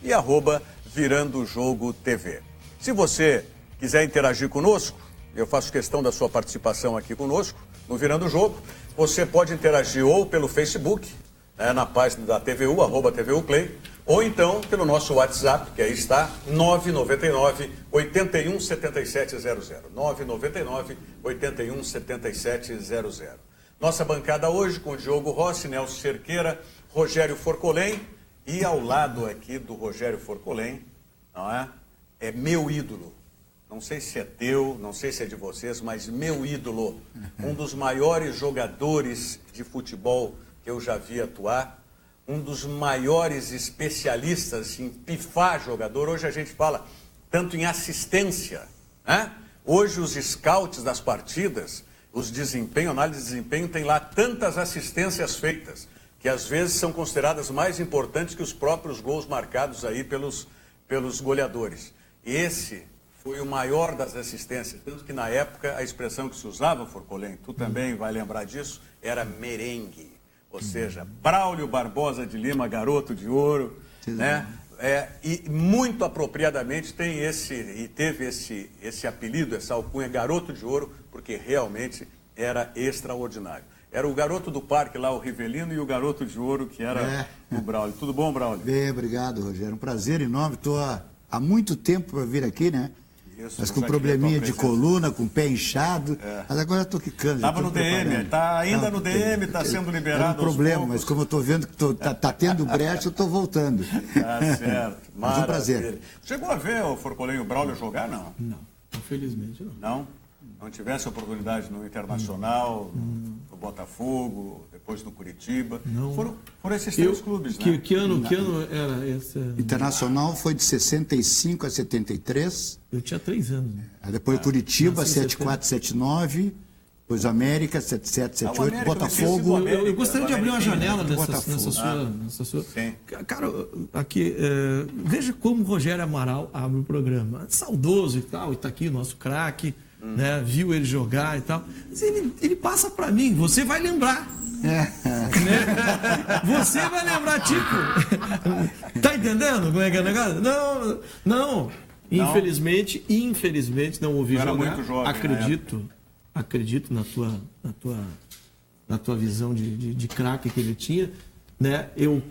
e @VirandoJogoTV. Se você quiser interagir conosco, eu faço questão da sua participação aqui conosco, no Virando o Jogo, você pode interagir ou pelo Facebook, na página da TVU, @TVUplay, ou então pelo nosso WhatsApp, que aí está, 999-817700. 999-817700. Nossa bancada hoje com Diogo Rossi, Nelson Cerqueira, Rogério Forcolém, e ao lado aqui do Rogério Forcolém, não é? É meu ídolo. Não sei se é teu, não sei se é de vocês, mas meu ídolo, um dos maiores jogadores de futebol que eu já vi atuar, um dos maiores especialistas em pifar jogador. Hoje a gente fala tanto em assistência, né? Hoje os scouts das partidas, os desempenho, análise de desempenho, tem lá tantas assistências feitas, que às vezes são consideradas mais importantes que os próprios gols marcados aí pelos goleadores. Esse foi o maior das assistências, tanto que na época a expressão que se usava, Forcolém, tu também vai lembrar disso, era merengue. Ou seja, Braulio Barbosa de Lima, garoto de ouro, né? E muito apropriadamente teve esse apelido, essa alcunha, garoto de ouro, porque realmente era extraordinário. Era o garoto do parque lá, o Rivelino, e o garoto de ouro, que era o Braulio. Tudo bom, Braulio? Bem, obrigado, Rogério. Um prazer enorme. Estou há muito tempo para vir aqui, né? Isso, mas com probleminha de coluna, com o pé inchado. Mas agora estou quicando. Estava no DM, está ainda no DM, está sendo liberado. É um problema, mas como eu estou vendo que está tendo brecha, eu estou voltando. Tá certo. Mas um prazer. Chegou a ver o Forcolém e o Braulio jogar, não? Não, infelizmente não. Não? Não tivesse oportunidade no Internacional, no Botafogo, depois no Curitiba? Não. Foram esses três clubes, né? Que ano era esse? Internacional foi de 65 a 73. Eu tinha 3 anos. Né? Aí depois Curitiba, 74, 74, 79. Depois América, 77, 78. Botafogo. Eu gostaria de abrir uma janela nessa sua... Sim. Cara, aqui, veja como o Rogério Amaral abre o programa. Saudoso e tal, e está aqui o nosso craque. Né, viu ele jogar e tal. Mas ele passa para mim, você vai lembrar. Né? Você vai lembrar, tipo. Tá entendendo como é que é o negócio? Não. Infelizmente não ouvi jogar. Muito jovem, acredito na tua visão de craque que ele tinha. Né? Eu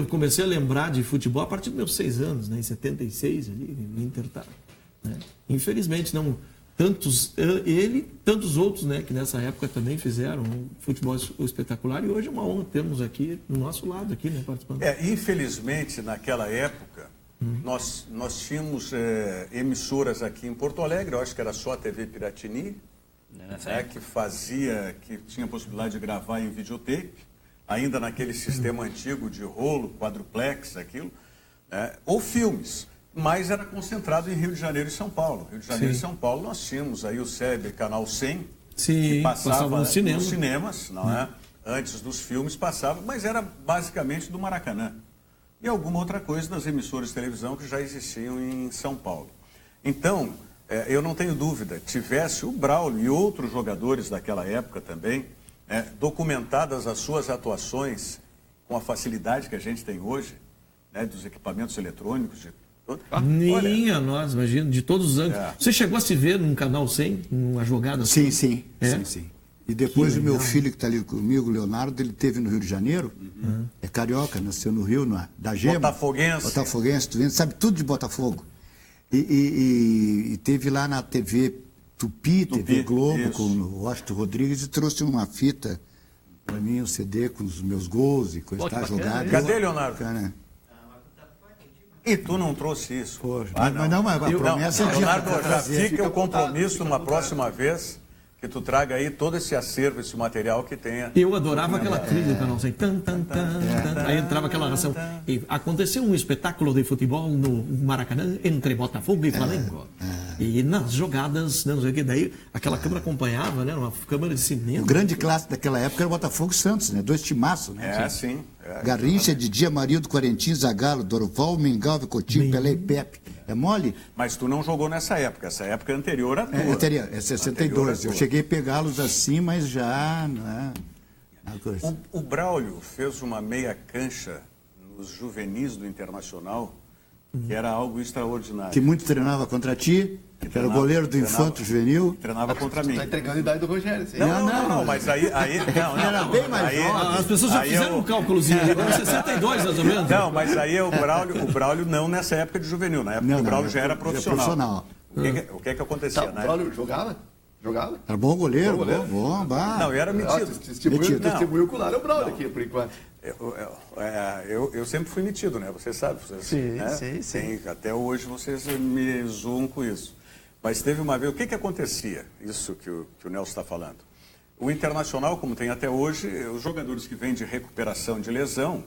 comecei a lembrar de futebol a partir dos meus 6 anos, né? Em 76, ali, no Inter. Né? Infelizmente não. Tantos outros, né, que nessa época também fizeram um futebol espetacular, e hoje é uma honra termos aqui do nosso lado, aqui, né, participando. Infelizmente, naquela época, nós tínhamos emissoras aqui em Porto Alegre, eu acho que era só a TV Piratini, que tinha possibilidade de gravar em videotape, ainda naquele sistema antigo de rolo, quadruplex, aquilo, ou filmes. Mas era concentrado em Rio de Janeiro e São Paulo. Rio de Janeiro e São Paulo, nós tínhamos aí o SEB, Canal 100, que passava nos cinemas, não é? Antes dos filmes passava, mas era basicamente do Maracanã. E alguma outra coisa das emissoras de televisão que já existiam em São Paulo. Então, eu não tenho dúvida, tivesse o Braulio e outros jogadores daquela época também, documentadas as suas atuações com a facilidade que a gente tem hoje, né, dos equipamentos eletrônicos, Nem a nós, imagina, de todos os anos. Você chegou a se ver num Canal 100, numa jogada assim? Sim. E depois o meu filho que está ali comigo, o Leonardo, ele teve no Rio de Janeiro, é carioca, nasceu no Rio, da Gema. Botafoguense, tu vendo, sabe tudo de Botafogo. E teve lá na TV Tupi, TV Globo, isso, com o Washington Rodrigues, e trouxe uma fita para mim, um CD com os meus gols e coisa tá jogada. Cadê, Leonardo? E tu não trouxe isso? Poxa, mas a promessa é de Leonardo, já fica o compromisso numa próxima vez que tu traga aí todo esse acervo, esse material que tenha. Eu adorava aquela trilha do Canal 100. Aí entrava aquela narração. E aconteceu um espetáculo de futebol no Maracanã entre Botafogo e Flamengo. E nas jogadas, não sei o que, daí aquela câmera acompanhava, né? Uma câmera de cinema. O grande clássico daquela época era o Botafogo e Santos, né? 2 timaços, né? Sim. Garrincha, Didi, Amarildo, Quarentinho, Zagallo, Dorival, Mengalve, Coutinho, Pelé e Pepe. É mole? Mas tu não jogou nessa época, essa época é anterior à tua. É 62. Eu cheguei a pegá-los assim, mas já... O Braulio fez uma meia cancha nos juvenis do Internacional, que era algo extraordinário. Que muito treinava contra ti, que era o goleiro do Infanto Juvenil. Treinava contra mim. Está entregando a idade do Rogério. Sim. Não, mas aí era bem mais jovem. As pessoas já fizeram um cálculozinho, agora 62 mais ou menos. Não, mas aí o Braulio não nessa época de juvenil, na época o Braulio já era profissional. O que acontecia, né? O Braulio jogava? Era bom goleiro, bom. Não, era metido. Testemunho ocular é o Braulio aqui, por enquanto. Eu sempre fui metido, né? Você sabe. Sim. Até hoje vocês me zoam com isso. Mas teve uma vez, o que acontecia? Isso que o Nelson está falando. O Internacional, como tem até hoje, os jogadores que vêm de recuperação de lesão,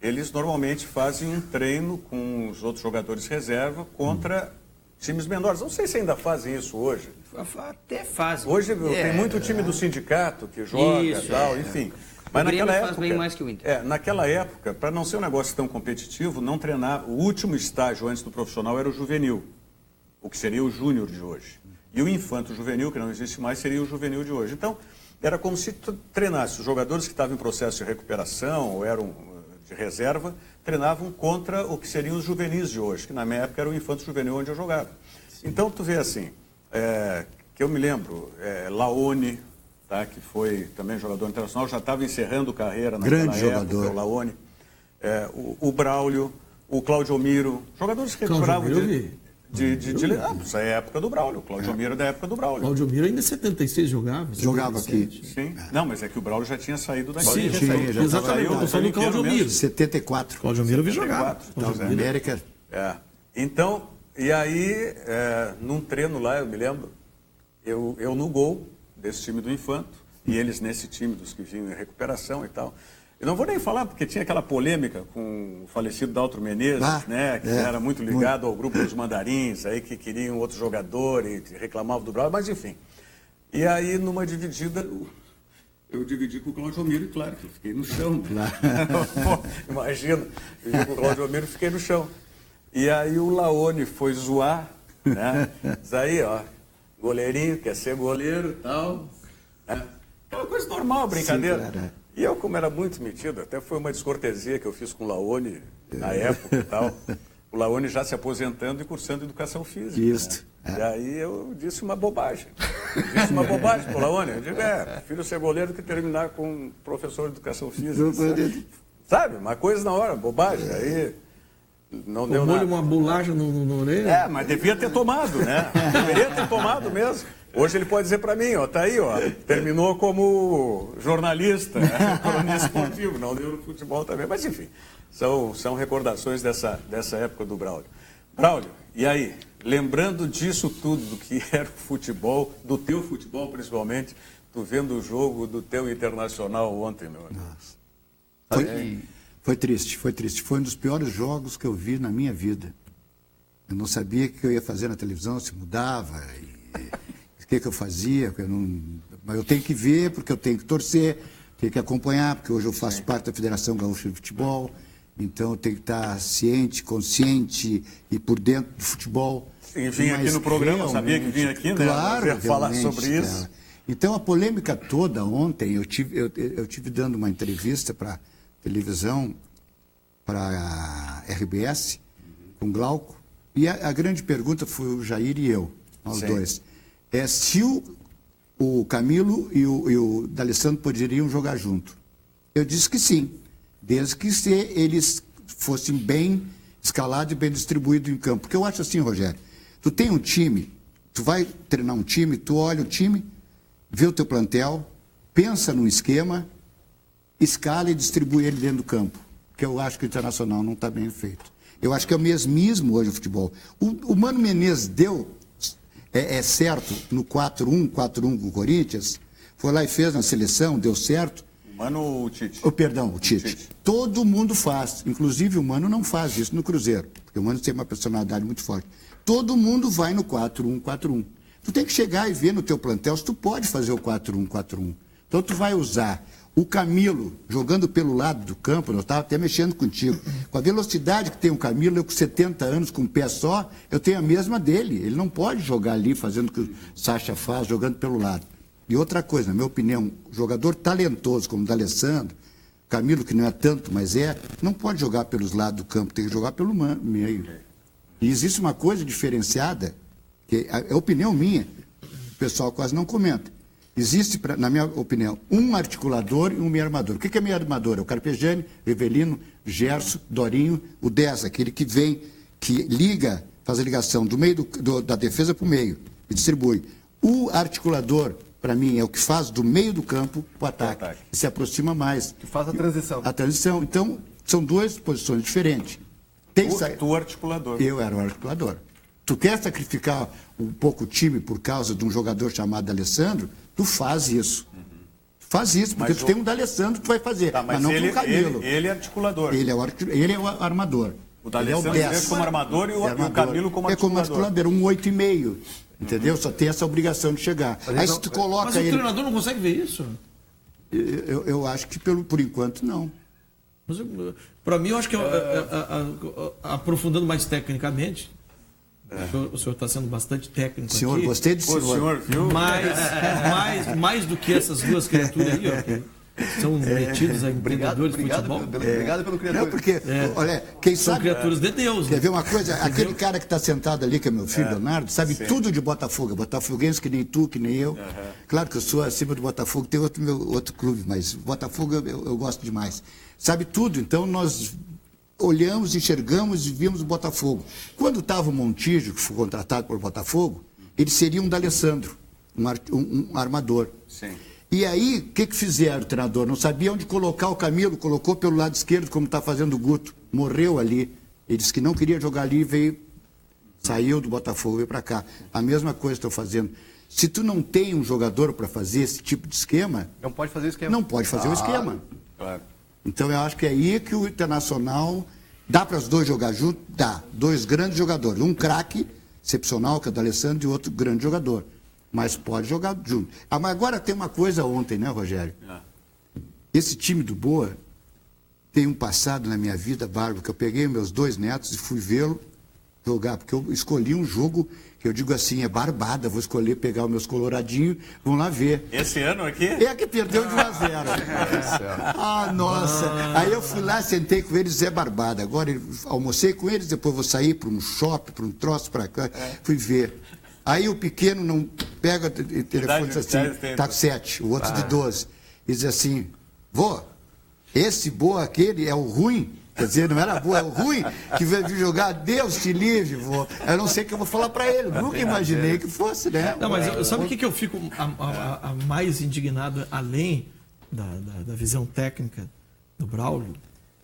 eles normalmente fazem um treino com os outros jogadores reserva contra times menores. Não sei se ainda fazem isso hoje. Até fazem. Hoje tem muito time do sindicato que joga e tal, enfim. Mas naquela época, faz bem mais que o Inter. Naquela época, para não ser um negócio tão competitivo, não treinar. O último estágio antes do profissional era o juvenil, o que seria o júnior de hoje. E o infanto juvenil, que não existe mais, seria o juvenil de hoje. Então, era como se treinasse. Os jogadores que estavam em processo de recuperação ou eram de reserva, treinavam contra o que seriam os juvenis de hoje, que na minha época era o infanto juvenil onde eu jogava. Sim. Então, tu vê assim, que eu me lembro, Laone, tá, que foi também jogador internacional, já estava encerrando carreira naquela grande época, jogador. o Laone, o Braulio, o Claudio Miro, jogadores que recuperavam essa é a época do Braulio, o Claudio Miro é da época do Braulio. O Claudio Miro ainda em 76 jogava. Jogava aqui. Sim, não, mas é que o Braulio já tinha saído daqui. Sim, já exatamente, eu estou falando do Claudio Miro. 74. Claudio Miro vi jogar. América. Então, e aí, num treino lá, eu me lembro, eu no gol desse time do Infanto, e eles nesse time dos que vinham em recuperação e tal. Eu não vou nem falar, porque tinha aquela polêmica com o falecido Daltro Menezes, né, que era muito ligado ao grupo dos mandarins, aí que queriam outro jogador e reclamavam do Braulio, mas enfim. E aí, numa dividida, eu dividi com o Claudio Miro, e claro que eu fiquei no chão. Imagina, eu dividi com o Claudio Miro e fiquei no chão. E aí o Laone foi zoar, né? Diz aí, ó, goleirinho, quer ser goleiro e tal. Né? Aquela coisa normal, brincadeira. Sim, e eu, como era muito metido, até foi uma descortesia que eu fiz com o Laone na época e tal. O Laone já se aposentando e cursando educação física. Isso. Né? E aí eu disse uma bobagem. Disse uma bobagem pro Laone. Eu digo, prefiro ser goleiro que terminar com professor de educação física. Sabe? Uma coisa na hora, bobagem. Aí não deu nada. Uma bolacha no orelha? Mas devia ter tomado, né? Deveria ter tomado mesmo. Hoje ele pode dizer para mim, ó, tá aí, ó, terminou como jornalista, né? Cronista esportivo, não deu no futebol também, mas enfim, são recordações dessa época do Braulio. Braulio, e aí, lembrando disso tudo, do que era o futebol, do teu futebol principalmente, tu vendo o jogo do teu Internacional ontem, meu amigo. Foi triste. Foi um dos piores jogos que eu vi na minha vida. Eu não sabia o que eu ia fazer na televisão, se mudava, o que eu fazia, mas eu tenho que ver, porque eu tenho que torcer, tenho que acompanhar, porque hoje eu faço parte da Federação Gaúcha de Futebol, então eu tenho que estar ciente, consciente e por dentro do futebol. E vinha aqui no programa, sabia que vinha aqui, né? Claro, ia falar sobre isso. Cara. Então a polêmica toda ontem, eu tive dando uma entrevista para televisão, para a RBS, com Glauco, e a grande pergunta foi o Jair e eu, nós dois. Se o Camilo e o D'Alessandro poderiam jogar junto. Eu disse que sim, desde que eles fossem bem escalados e bem distribuídos em campo. Porque eu acho assim, Rogério, tu tem um time, tu vai treinar um time, tu olha o time, vê o teu plantel, pensa num esquema, escala e distribui ele dentro do campo. Porque eu acho que o Internacional não está bem feito. Eu acho que é o mesmismo hoje o futebol. O Mano Menezes deu... É certo, no 4-1 com o Corinthians, foi lá e fez na seleção, deu certo. O Mano ou o Tite? O Tite. Todo mundo faz, inclusive o Mano não faz isso no Cruzeiro, porque o Mano tem uma personalidade muito forte. Todo mundo vai no 4-1. Tu tem que chegar e ver no teu plantel se tu pode fazer o 4-1. Então tu vai usar o Camilo jogando pelo lado do campo, eu estava até mexendo contigo. Com a velocidade que tem o Camilo, eu com 70 anos, com um pé só, eu tenho a mesma dele. Ele não pode jogar ali fazendo o que o Sacha faz, jogando pelo lado. E outra coisa, na minha opinião, jogador talentoso como o D'Alessandro, Camilo, que não é tanto, mas não pode jogar pelos lados do campo, tem que jogar pelo meio. E existe uma coisa diferenciada, que é opinião minha, o pessoal quase não comenta. Existe, na minha opinião, um articulador e um meio armador. O que é meio armador? É o Carpegiani, Rivelino, Gerson, Dorinho, o 10, aquele que vem, que liga, faz a ligação do meio da defesa para o meio e distribui. O articulador, para mim, é o que faz do meio do campo para o ataque. E se aproxima mais. Que faz a transição. A transição. Então, são duas posições diferentes. Tu articulador. Eu era o articulador. Tu quer sacrificar um pouco o time por causa de um jogador chamado Alessandro, tu faz isso. Faz isso, porque tu tem um D'Alessandro que tu vai fazer. Tá, mas não ele, com o Camilo. Ele é articulador. Ele é o armador. O D'Alessandro é como armador e o Camilo como articulador. É como articulador, um 8,5. Entendeu? Só tem essa obrigação de chegar. Aí se tu coloca mas o treinador não consegue ver isso? Eu acho que por enquanto não. Para mim, eu acho que aprofundando mais tecnicamente, o senhor está sendo bastante técnico senhor, aqui. Gostei do senhor. O senhor viu? Mais do que essas duas criaturas aí, ó, que são metidos a empreendedores de futebol. Obrigado pelo criador. Não, porque, olha, quem são sabe... criaturas de Deus. Quer ver uma coisa? Aquele cara que está sentado ali, que é meu filho, Leonardo, sabe tudo de Botafogo. Botafoguense que nem tu, que nem eu. Claro que eu sou acima do Botafogo, tem outro clube, mas Botafogo eu gosto demais. Sabe tudo, então nós olhamos, enxergamos e vimos o Botafogo. Quando estava o Montijo, que foi contratado por Botafogo, ele seria um D'Alessandro, um armador. Sim. E aí, o que fizeram o treinador? Não sabia onde colocar o Camilo, colocou pelo lado esquerdo, como está fazendo o Guto. Morreu ali. Ele disse que não queria jogar ali e saiu do Botafogo e veio para cá. A mesma coisa estou fazendo. Se tu não tem um jogador para fazer esse tipo de esquema... Não pode fazer o esquema. Não pode fazer o esquema. Claro. Então, eu acho que é aí que o Internacional... Dá para os dois jogar junto? Dá. Dois grandes jogadores. Um craque, excepcional, que é o D'Alessandro, e outro grande jogador. Mas pode jogar junto. Mas agora tem uma coisa ontem, né, Rogério? Esse time do Boa tem um passado na minha vida bárbaro, que eu peguei meus 2 netos e fui vê-lo jogar, porque eu escolhi um jogo que eu digo assim, é barbada, vou escolher pegar os meus coloradinhos, vão lá ver. Esse ano aqui? É que perdeu de 1-0. Ah, nossa. Aí eu fui lá, sentei com eles, é barbada. Agora almocei com eles, depois vou sair para um shopping, para um troço, para cá, fui ver. Aí o pequeno não pega o telefone e diz assim, está com 7, o outro de 12. E diz assim, vô, esse Boa aquele é o ruim? Quer dizer, não era Boa, é o ruim que veio jogar, Deus te livre, vô. Eu não sei o que eu vou falar para ele, nunca imaginei que fosse, né? Não, mas sabe o que eu fico mais indignado, além da visão técnica do Braulio?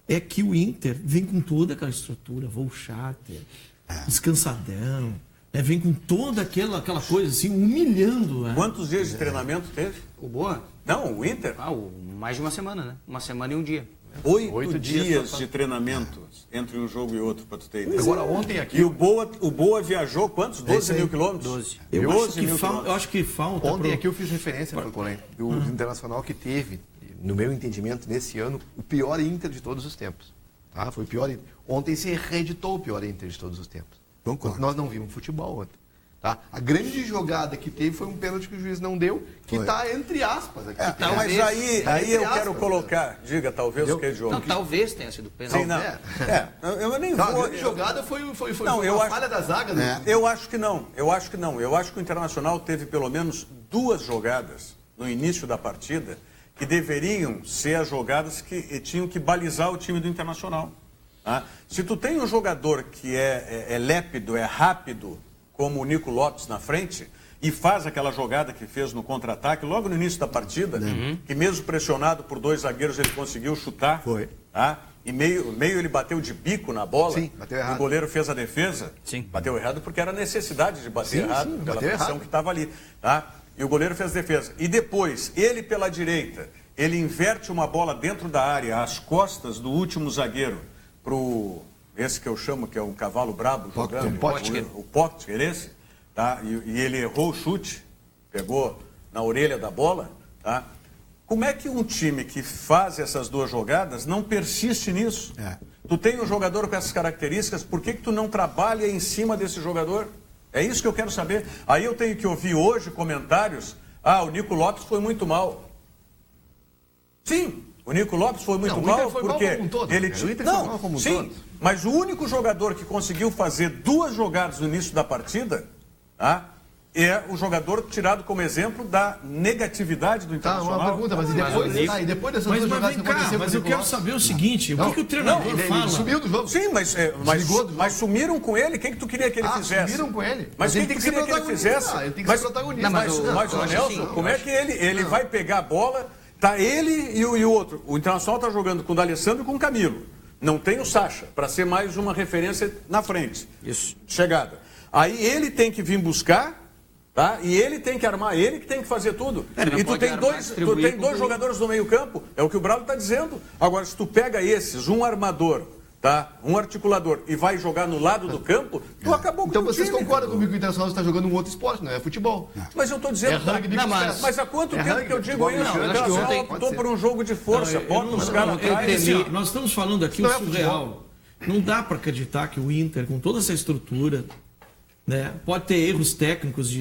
É que o Inter vem com toda aquela estrutura, voo charter, descansadão, vem com toda aquela coisa assim, humilhando. Quantos dias de treinamento teve? O Boa? Não, o Inter? Mais de uma semana, né? Uma semana e um dia. 8 dias de treinamento entre um jogo e outro, para tu ter ideia. Agora, ontem aqui... E o Boa viajou quantos? 12 mil quilômetros? 12. Eu acho que falta... Ontem aqui eu fiz referência, Francolém, do Internacional que teve, no meu entendimento, nesse ano, o pior Inter de todos os tempos. Tá? Foi o pior Inter. Ontem se reeditou o pior Inter de todos os tempos. Concordo. Nós não vimos futebol ontem. Tá? A grande jogada que teve foi um pênalti que o juiz não deu, que está entre aspas. Aqui, mas aí eu quero colocar, diga, talvez o que é jogo. Não, talvez tenha sido pênalti. Sim, não. Eu nem vou. A grande jogada foi não, uma falha da zaga. Né? Eu acho que não. Eu acho que o Internacional teve pelo menos 2 jogadas no início da partida que deveriam ser as jogadas que tinham que balizar o time do Internacional. Tá? Se tu tem um jogador que é lépido, é rápido, como o Nico Lopes na frente, e faz aquela jogada que fez no contra-ataque, logo no início da partida, que mesmo pressionado por 2 zagueiros, ele conseguiu chutar. Foi. Tá? E meio ele bateu de bico na bola. Sim, bateu errado. O goleiro fez a defesa. Sim. Bateu errado porque era necessidade de bater errado, pela pressão errado. que estava ali. Tá? E o goleiro fez a defesa. E depois, ele pela direita, ele inverte uma bola dentro da área, às costas do último zagueiro, pro... Esse que eu chamo, que é um cavalo brabo jogando. O Potker, esse. Tá? E ele errou o chute, pegou na orelha da bola. Tá? Como é que um time que faz essas 2 jogadas não persiste nisso? Tu tem um jogador com essas características, por que tu não trabalha em cima desse jogador? É isso que eu quero saber. Aí eu tenho que ouvir hoje comentários, o Nico Lopes foi muito mal. Sim, O Nico Lopes foi muito Não, o mal Inter foi mal porque como um todo, ele cara. O Inter não, foi mal como um sim, todo. mas o único jogador que conseguiu fazer 2 jogadas no início da partida, tá, é o jogador tirado como exemplo da negatividade do Tá, Internacional. uma pergunta, mas e depois dessas duas jogadas que aconteceram... mas eu quero saber o seguinte, o que o treinador fala? Ele sumiu do jogo. Sim, mas sumiram com ele. Quem que tu queria que ele fizesse? Sumiram com ele. Mas ele quem tem que que ser tu queria que ele fizesse? Ele tem que ser protagonista. Mas o Nelson, como é que ele vai pegar a bola? Tá ele e o outro. O Internacional tá jogando com o D'Alessandro e com o Camilo. Não tem o Sacha, para ser mais uma referência na frente. Isso. Chegada. Aí ele tem que vir buscar, tá? E ele tem que armar, ele que tem que fazer tudo. E tu tem dois jogadores no meio-campo, é o que o Braulio está dizendo. Agora, se tu pega esses, um armador, tá? Um articulador, e vai jogar no lado do campo, tu acabou com o Então time. vocês concordam comigo que o Internacional está jogando um outro esporte, não é futebol? Mas eu estou dizendo, mas há quanto tempo que eu digo isso? O Internacional optou por um jogo de força, bota os caras atrás. Nós estamos falando aqui o surreal. Não dá para acreditar que o Inter, com toda essa estrutura, né, pode ter erros técnicos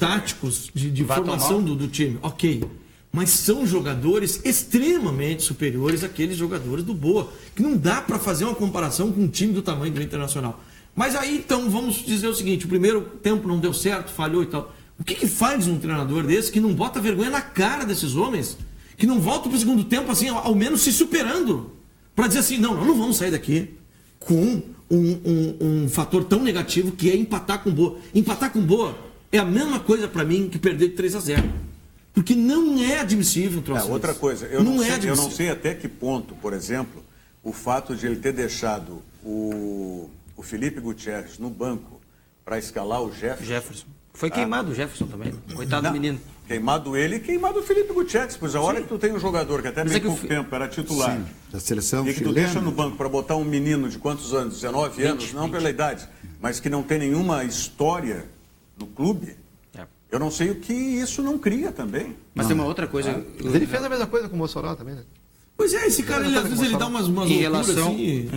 táticos, de formação do time. Ok. Mas são jogadores extremamente superiores àqueles jogadores do Boa. Que não dá para fazer uma comparação com um time do tamanho do Internacional. Mas aí, então, vamos dizer o seguinte: o primeiro tempo não deu certo, falhou e tal. O que faz um treinador desse que não bota vergonha na cara desses homens? Que não volta para o segundo tempo, assim, ao menos se superando. Para dizer assim, não vamos sair daqui com um fator tão negativo que é empatar com Boa. Empatar com Boa é a mesma coisa para mim que perder de 3-0. Porque não é admissível um troço outra desse. coisa, eu não sei até que ponto, por exemplo, o fato de ele ter deixado o Felipe Gutierrez no banco para escalar o Jefferson. Foi queimado o Jefferson também. Coitado do menino. Queimado ele e queimado o Felipe Gutierrez. Pois a hora que tu tem um jogador que até bem pouco tempo era titular. Da seleção e que tu deixa no banco para botar um menino de quantos anos? 19 anos? Não pela idade. Mas que não tem nenhuma história no clube. Eu não sei o que isso não cria também. Mas tem uma outra coisa. Mas ele fez a mesma coisa com o Mossoró também, né? Pois é, esse cara, às vezes, ele dá umas em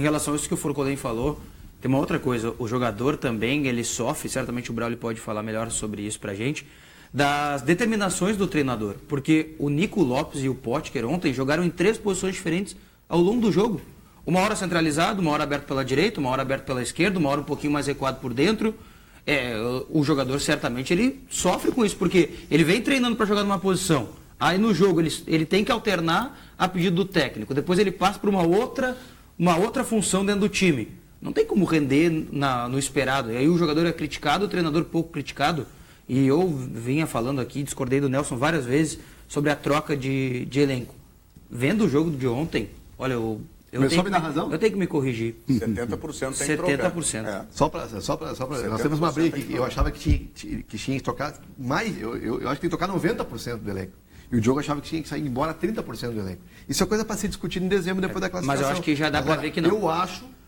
relação a isso que o Forcolém falou, tem uma outra coisa. O jogador também, ele sofre, certamente o Braulio pode falar melhor sobre isso pra gente, das determinações do treinador. Porque o Nico Lopes e o Potker ontem jogaram em 3 posições diferentes ao longo do jogo. Uma hora centralizado, uma hora aberto pela direita, uma hora aberto pela esquerda, uma hora um pouquinho mais recuado por dentro. O jogador certamente ele sofre com isso, porque ele vem treinando para jogar numa posição, aí no jogo ele tem que alternar a pedido do técnico, depois ele passa para uma outra função dentro do time, não tem como render no esperado, e aí o jogador é criticado, o treinador pouco criticado, e eu vinha falando aqui, discordei do Nelson várias vezes sobre a troca de elenco, vendo o jogo de ontem, olha, eu tenho que me corrigir. 70% tem que trocar. 70%. Só para nós temos uma briga que eu achava que tinha que tocar mais, eu acho que tem que tocar 90% do elenco. E o Diogo achava que tinha que sair embora 30% do elenco. Isso é coisa para ser discutida em dezembro, depois da classificação. Mas eu acho que já dá para ver que não. Eu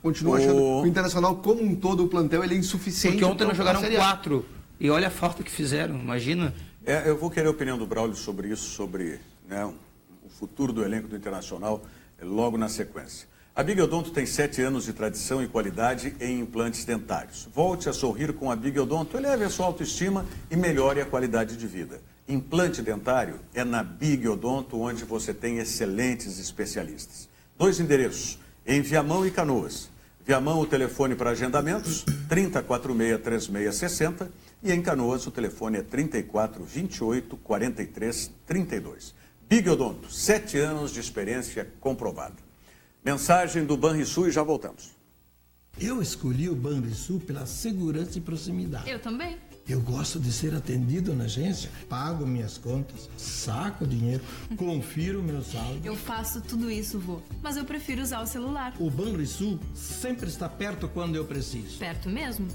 continuo achando que o Internacional, como um todo, o plantel, ele é insuficiente. Porque ontem não jogaram 4. E olha a falta que fizeram, imagina. Eu vou querer a opinião do Braulio sobre isso, sobre o futuro do elenco do Internacional, logo na sequência. A Big Odonto tem 7 anos de tradição e qualidade em implantes dentários. Volte a sorrir com a Big Odonto, eleve a sua autoestima e melhore a qualidade de vida. Implante dentário é na Big Odonto, onde você tem excelentes especialistas. 2 endereços, em Viamão e Canoas. Viamão, o telefone para agendamentos, 3046-3660, e em Canoas o telefone é 3428-4332. Big Odonto, 7 anos de experiência comprovada. Mensagem do Banrisul e já voltamos. Eu escolhi o Banrisul pela segurança e proximidade. Eu também. Eu gosto de ser atendido na agência, pago minhas contas, saco dinheiro, confiro meu saldo. Eu faço tudo isso, vô, mas eu prefiro usar o celular. O Banrisul sempre está perto quando eu preciso. Perto mesmo?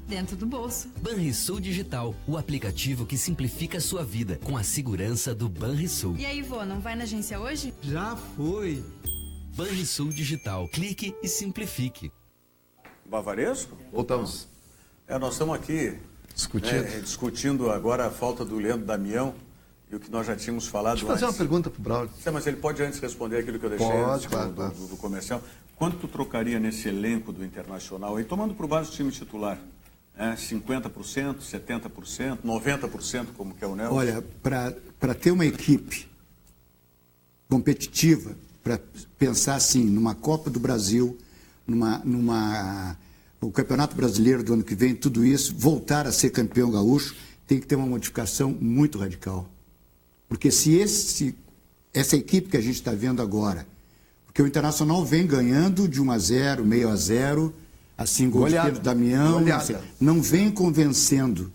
Dentro do bolso. Banrisul Digital, o aplicativo que simplifica a sua vida com a segurança do Banrisul. E aí, vô, não vai na agência hoje? Já foi. Banrisul Digital, clique e simplifique. Bavaresco? Voltamos. Nós estamos aqui discutindo agora a falta do Leandro Damião e o que nós já tínhamos falado antes. Deixa eu fazer uma pergunta para o Braulio. Mas ele pode antes responder aquilo que eu deixei antes do comercial. Quanto tu trocaria nesse elenco do Internacional, aí tomando por base o time titular? 50%, 70%, 90%, como que é o Nelson? Olha, para ter uma equipe competitiva, para pensar assim, numa Copa do Brasil, o Campeonato Brasileiro do ano que vem, tudo isso, voltar a ser campeão gaúcho, tem que ter uma modificação muito radical. Porque se essa equipe que a gente está vendo agora, porque o Internacional vem ganhando de 1-0, meio a 0, assim, gol de Pedro Damião, não vem convencendo.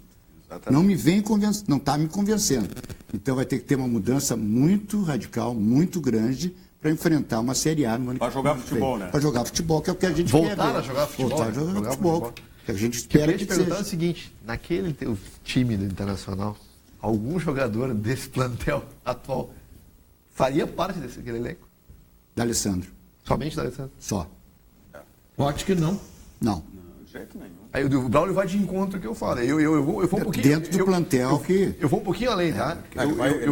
Exatamente. Não está me convencendo. Então vai ter que ter uma mudança muito radical, muito grande, para enfrentar uma Série A no ano que vem. Para jogar futebol, né? Para jogar futebol, que é o que a gente Voltar quer. A jogar futebol. Voltar a jogar futebol. Que a gente espera que perguntar seja. o seguinte, naquele time do Internacional, algum jogador desse plantel atual faria parte daquele elenco? D'Alessandro. Somente D'Alessandro? Só. Pode que não. Não. De jeito nenhum. Aí o Braulio vai de encontro que eu falo. Eu vou um pouquinho... Dentro do plantel que... Eu vou um pouquinho além, tá?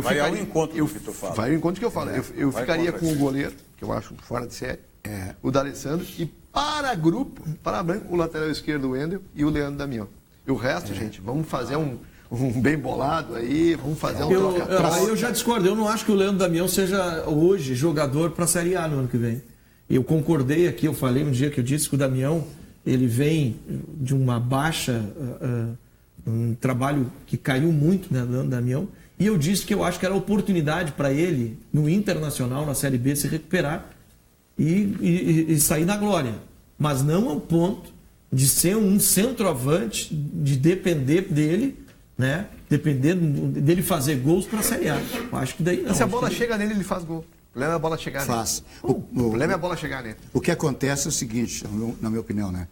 Vai ao encontro do que tu fala. Vai ao encontro que eu falo. Eu ficaria com o goleiro, que eu acho fora de série, o D'Alessandro, e para grupo, para branco, o lateral esquerdo, o Wendel, e o Leandro Damião. E o resto, gente, vamos fazer um bem bolado aí, vamos fazer um troca-troca. Eu já discordo, eu não acho que o Leandro Damião seja hoje jogador para a Série A no ano que vem. Eu concordei aqui, eu falei um dia que eu disse que o Damião, ele vem de uma baixa, um trabalho que caiu muito, né, Leandro Damião, e eu disse que eu acho que era oportunidade para ele, no Internacional, na Série B, se recuperar e sair na glória. Mas não ao ponto de ser um centroavante, de depender dele, né? Depender dele fazer gols para a Série A. Eu acho que daí não. E se a bola chega nele, ele faz gol. O problema é a bola chegar nele. Faz. O problema é a bola chegar nele. O que acontece é o seguinte, na minha opinião, né?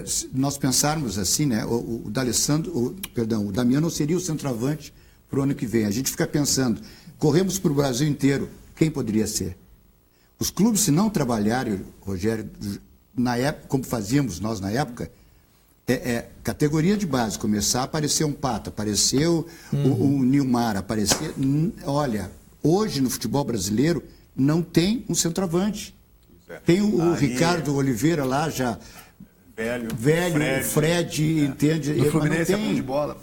Se nós pensarmos assim, né? O Damião não seria o centroavante para o ano que vem. A gente fica pensando, corremos para o Brasil inteiro, quem poderia ser? Os clubes, se não trabalharem, Rogério, na época, como fazíamos nós na época, categoria de base, começar a aparecer um Pato, apareceu o Nilmar, aparecer... Olha, hoje no futebol brasileiro não tem um centroavante. Tem o Ricardo Oliveira lá já... Velho, Fred, entende? Do Fluminense é bom de bola.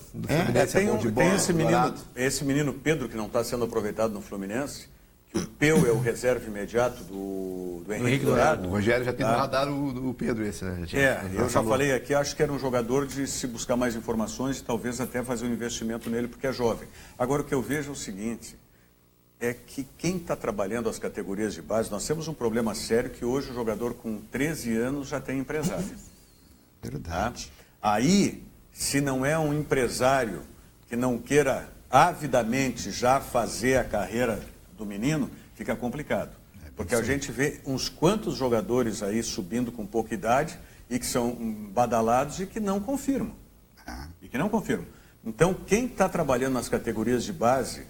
Tem esse menino Pedro, que não está sendo aproveitado no Fluminense, que o Peu é o reserva imediato do Henrique Dourado. O Rogério já tem no radar o Pedro esse, né? Eu já falei aqui, acho que era um jogador de se buscar mais informações e talvez até fazer um investimento nele, porque é jovem. Agora, o que eu vejo é o seguinte, é que quem está trabalhando as categorias de base, nós temos um problema sério que hoje o jogador com 13 anos já tem empresário. Verdade. Aí, se não é um empresário que não queira avidamente já fazer a carreira do menino, fica complicado. Porque a gente vê uns quantos jogadores aí subindo com pouca idade e que são badalados e que não confirmam. Então, quem está trabalhando nas categorias de base,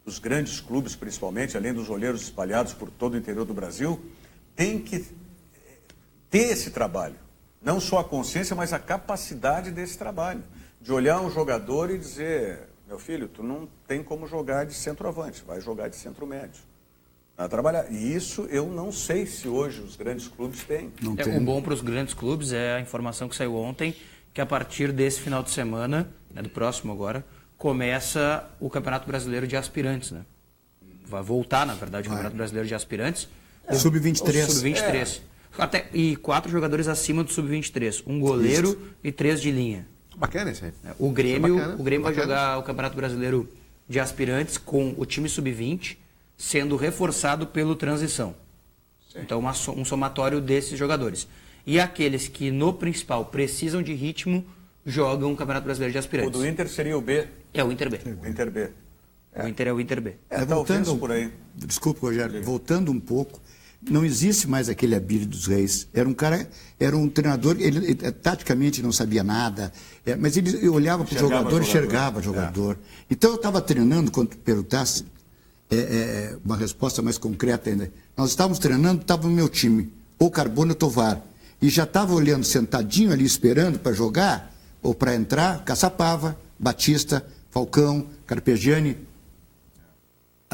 dos grandes clubes principalmente, além dos olheiros espalhados por todo o interior do Brasil, tem que ter esse trabalho. Não só a consciência, mas a capacidade desse trabalho. De olhar um jogador e dizer, meu filho, tu não tem como jogar de centroavante, vai jogar de centro médio. Vai trabalhar. E isso eu não sei se hoje os grandes clubes têm. O bom para os grandes clubes é a informação que saiu ontem, que a partir desse final de semana, do próximo agora, começa o Campeonato Brasileiro de Aspirantes, né? Vai voltar, na verdade, o Campeonato Brasileiro de Aspirantes. Sub-23. Sub-23. E 4 jogadores acima do Sub-23. Um goleiro e 3 de linha. Bacana isso aí. O Grêmio vai jogar o Campeonato Brasileiro de Aspirantes com o time Sub-20 sendo reforçado pelo Transição. Sim. Então, um somatório desses jogadores. E aqueles que no principal precisam de ritmo jogam o Campeonato Brasileiro de Aspirantes. O do Inter seria o B? É o Inter B. O Inter B. O Inter é o Inter B. Voltando por aí. Desculpa, Rogério, voltando um pouco, não existe mais aquele Abílio dos Reis. Era um treinador, ele taticamente não sabia nada, mas ele olhava para o jogador e enxergava o jogador. Então eu estava treinando, quando tu perguntasse, uma resposta mais concreta ainda. Nós estávamos treinando, estava no meu time, ou Carbono ou Tovar, e já estava olhando sentadinho ali, esperando para jogar, ou para entrar, Caçapava, Batista, Falcão, Carpegiani.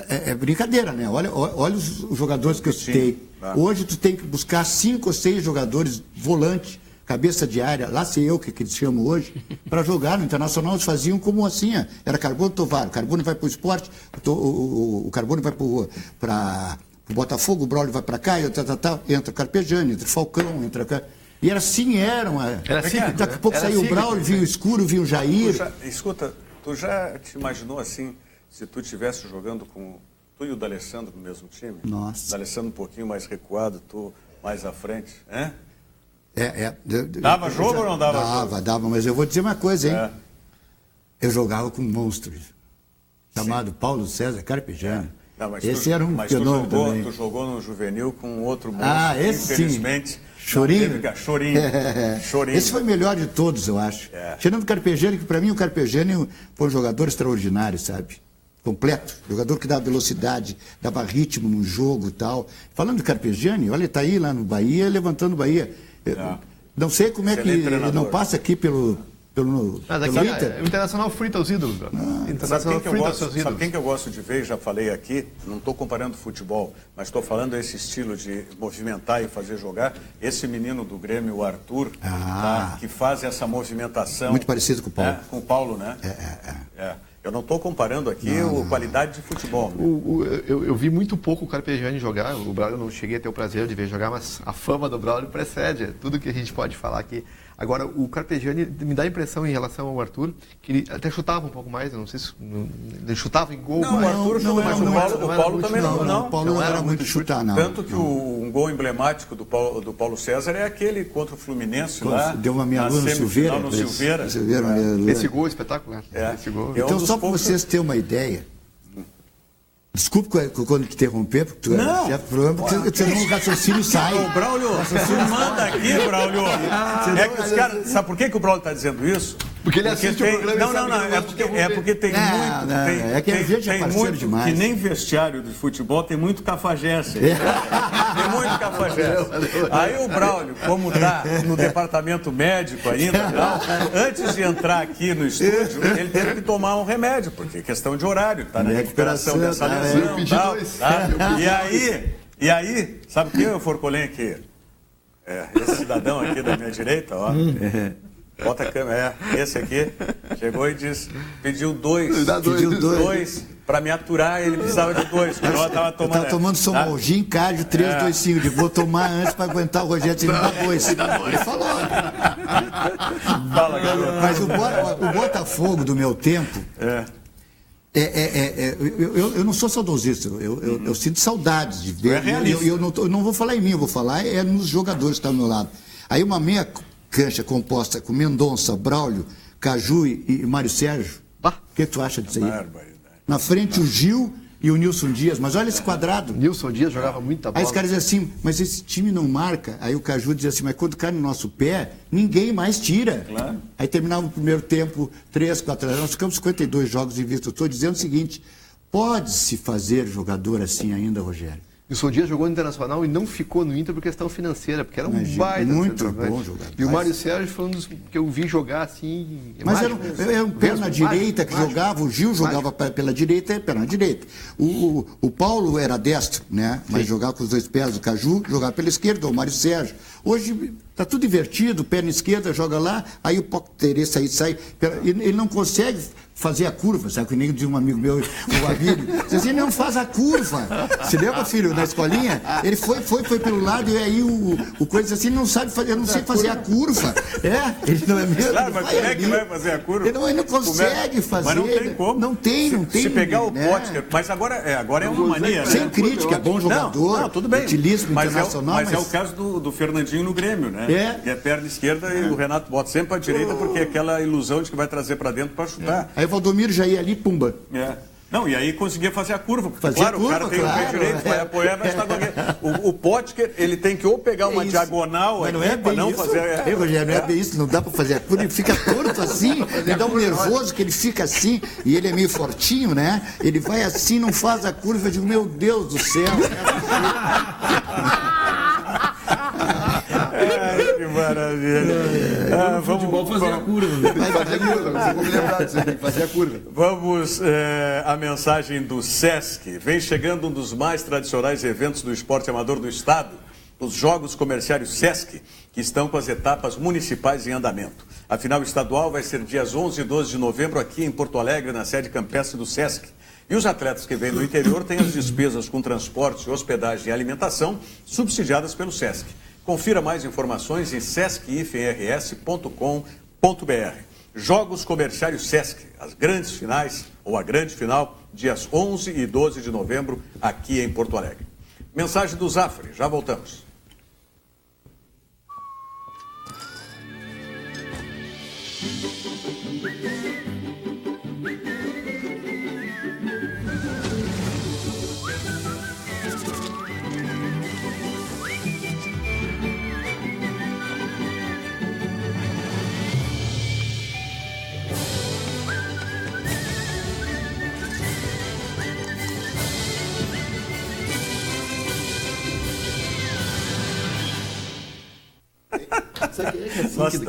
É brincadeira, né? Olha os jogadores que eu citei. Hoje tu tem que buscar 5 ou 6 jogadores volantes, cabeça de área, lá sei eu, que eles chamam hoje, para jogar no Internacional. Eles faziam como assim, era Carbono Tovar, o Carbono vai para o esporte, o Carbono vai para o Botafogo, o Braulio vai para cá, entra o Carpegiani, entra o Falcão, E era assim, daqui a pouco saiu o Braulio, vinha o Escuro, vinha o Jair. Escuta, tu já te imaginou assim, se tu estivesse jogando com tu e o D'Alessandro no mesmo time? Nossa. O D'Alessandro um pouquinho mais recuado, tu mais à frente, hein? Dava jogo ou não dava jogo? Dava, mas eu vou dizer uma coisa, hein? Eu jogava com monstros, chamado Paulo César Carpegiani. Esse era um fenômeno também. Tu jogou no juvenil com outro monstro, esse infelizmente. Sim. Chorinho. Chorinho. Esse foi o melhor de todos, eu acho. Tirando o Carpegiani, que para mim o Carpegiani foi um jogador extraordinário, sabe? Completo. Jogador que dava velocidade, dava ritmo no jogo e tal. Falando do Carpegiani, olha, ele está aí lá no Bahia, levantando o Bahia. Não sei como é que ele não passa aqui pelo Inter. O Internacional frita os ídolos. Sabe quem que eu gosto de ver? Já falei aqui, não estou comparando futebol, mas estou falando esse estilo de movimentar e fazer jogar. Esse menino do Grêmio, o Arthur, que faz essa movimentação. Muito parecido com o Paulo. Com o Paulo, né? Eu não estou comparando aqui a qualidade de futebol. Eu vi muito pouco o Carpegiani jogar. O Braulio não cheguei a ter o prazer de ver jogar, mas a fama do Braulio precede tudo que a gente pode falar aqui. Agora, o Carpegiani me dá a impressão em relação ao Arthur, que ele até chutava um pouco mais, eu não sei se ele chutava em gol. Não, o Arthur chutou, mas o Paulo também não. O Paulo não era muito chutar, não. Tanto que um gol emblemático do Paulo César é aquele contra o Fluminense lá. Deu uma meia lua no Silveira. Esse gol é espetacular. Então, só para vocês terem uma ideia, desculpe quando te interromper, porque tu é problema, porque senão o raciocínio sai. O Braulio, manda aqui, Braulio. Sabe por que o Braulio está dizendo isso? Porque ele assiste o programa. É porque tem muito. É que a gente é parceiro demais. Que nem vestiário de futebol tem muito cafajeste. Tem muito cafajeste. Aí o Braulio, como está no departamento médico ainda, antes de entrar aqui no estúdio, ele teve que tomar um remédio, porque é questão de horário, está na recuperação dessa lesão. E aí, sabe o que, Forcolém, aqui? Esse cidadão aqui da minha direita, ó. Bota a câmera, esse aqui, chegou e pediu dois para me aturar, ele precisava de dois, porque eu estava tomando. Estava tomando Somolgin, Cádio, 3, 2, 5, vou tomar antes para aguentar o Rogério, ele dá dois. Ele falou. Fala, garoto. Mas o Botafogo do meu tempo, eu não sou saudosista, eu sinto saudades de ver. Eu não vou falar em mim, eu vou falar nos jogadores que estão ao meu lado. Aí uma meia cancha composta com Mendonça, Braulio, Caju e Mário Sérgio. O que tu acha disso aí? Na frente o Gil e o Nilson Dias, mas olha esse quadrado. Nilson Dias jogava muita bola. Aí os caras dizem assim, mas esse time não marca. Aí o Caju dizia assim, mas quando cai no nosso pé, ninguém mais tira. Claro. Aí terminava o primeiro tempo, 3, 4 anos, nós ficamos 52 jogos em vista. Eu estou dizendo o seguinte, pode-se fazer jogador assim ainda, Rogério? Nilson Dias jogou no Internacional e não ficou no Inter por questão financeira, porque era um baita. Muito bom jogador. E o Mário Sérgio foi um dos que eu vi jogar assim. Mas era um perna direita que jogava, o Gil jogava pela direita, perna direita. O Paulo era destro, né? Mas jogava com os dois pés, o Caju jogava pela esquerda, o Mário Sérgio. Hoje está tudo invertido, perna esquerda joga lá, aí o Potere sai. Ele não consegue fazer a curva, sabe que nem de um amigo meu, o Abílio, ele não faz a curva. Você lembra, filho, na escolinha? Ele foi pelo lado e aí o coisa assim, não sabe fazer, eu não sei fazer a curva. Ele não é mesmo. Claro, mas como é que vai fazer a curva? Ele não consegue fazer. Mas não tem como. Não tem. Se pegar o Potker, mas agora é uma mania, sem né? crítica, é bom jogador, não, tudo bem. Utilismo internacional. Mas é o caso do Fernandinho no Grêmio, né? Que é perna esquerda e o Renato bota sempre para a direita, porque é aquela ilusão de que vai trazer para dentro para chutar. Aí o Valdomiro já ia ali, pumba. Não, e aí conseguia fazer a curva. Porque, o cara tem o pé direito, vai apoiar, vai estar com alguém. O Potker, ele tem que ou pegar uma diagonal aqui para não fazer... Rogério, não é bem isso, não dá para fazer a curva, ele fica torto assim, ele dá um nervoso que ele fica assim, e ele é meio fortinho, né? Ele vai assim, não faz a curva, eu digo, meu Deus do céu. Que maravilha. Vamos fazer a curva. Fazer a curva. Vamos à mensagem do SESC. Vem chegando um dos mais tradicionais eventos do esporte amador do estado. os Jogos Comerciários Sesc, que estão com as etapas municipais em andamento. A final estadual vai ser dias 11 e 12 de novembro aqui em Porto Alegre, na sede campestre do Sesc. E os atletas que vêm do interior têm as despesas com transporte, hospedagem e alimentação subsidiadas pelo Sesc. Confira mais informações em sesc-ifrs.com.br. Jogos Comerciários Sesc, as grandes finais, ou a grande final, dias 11 e 12 de novembro, aqui em Porto Alegre. Mensagem do Zafre, já voltamos.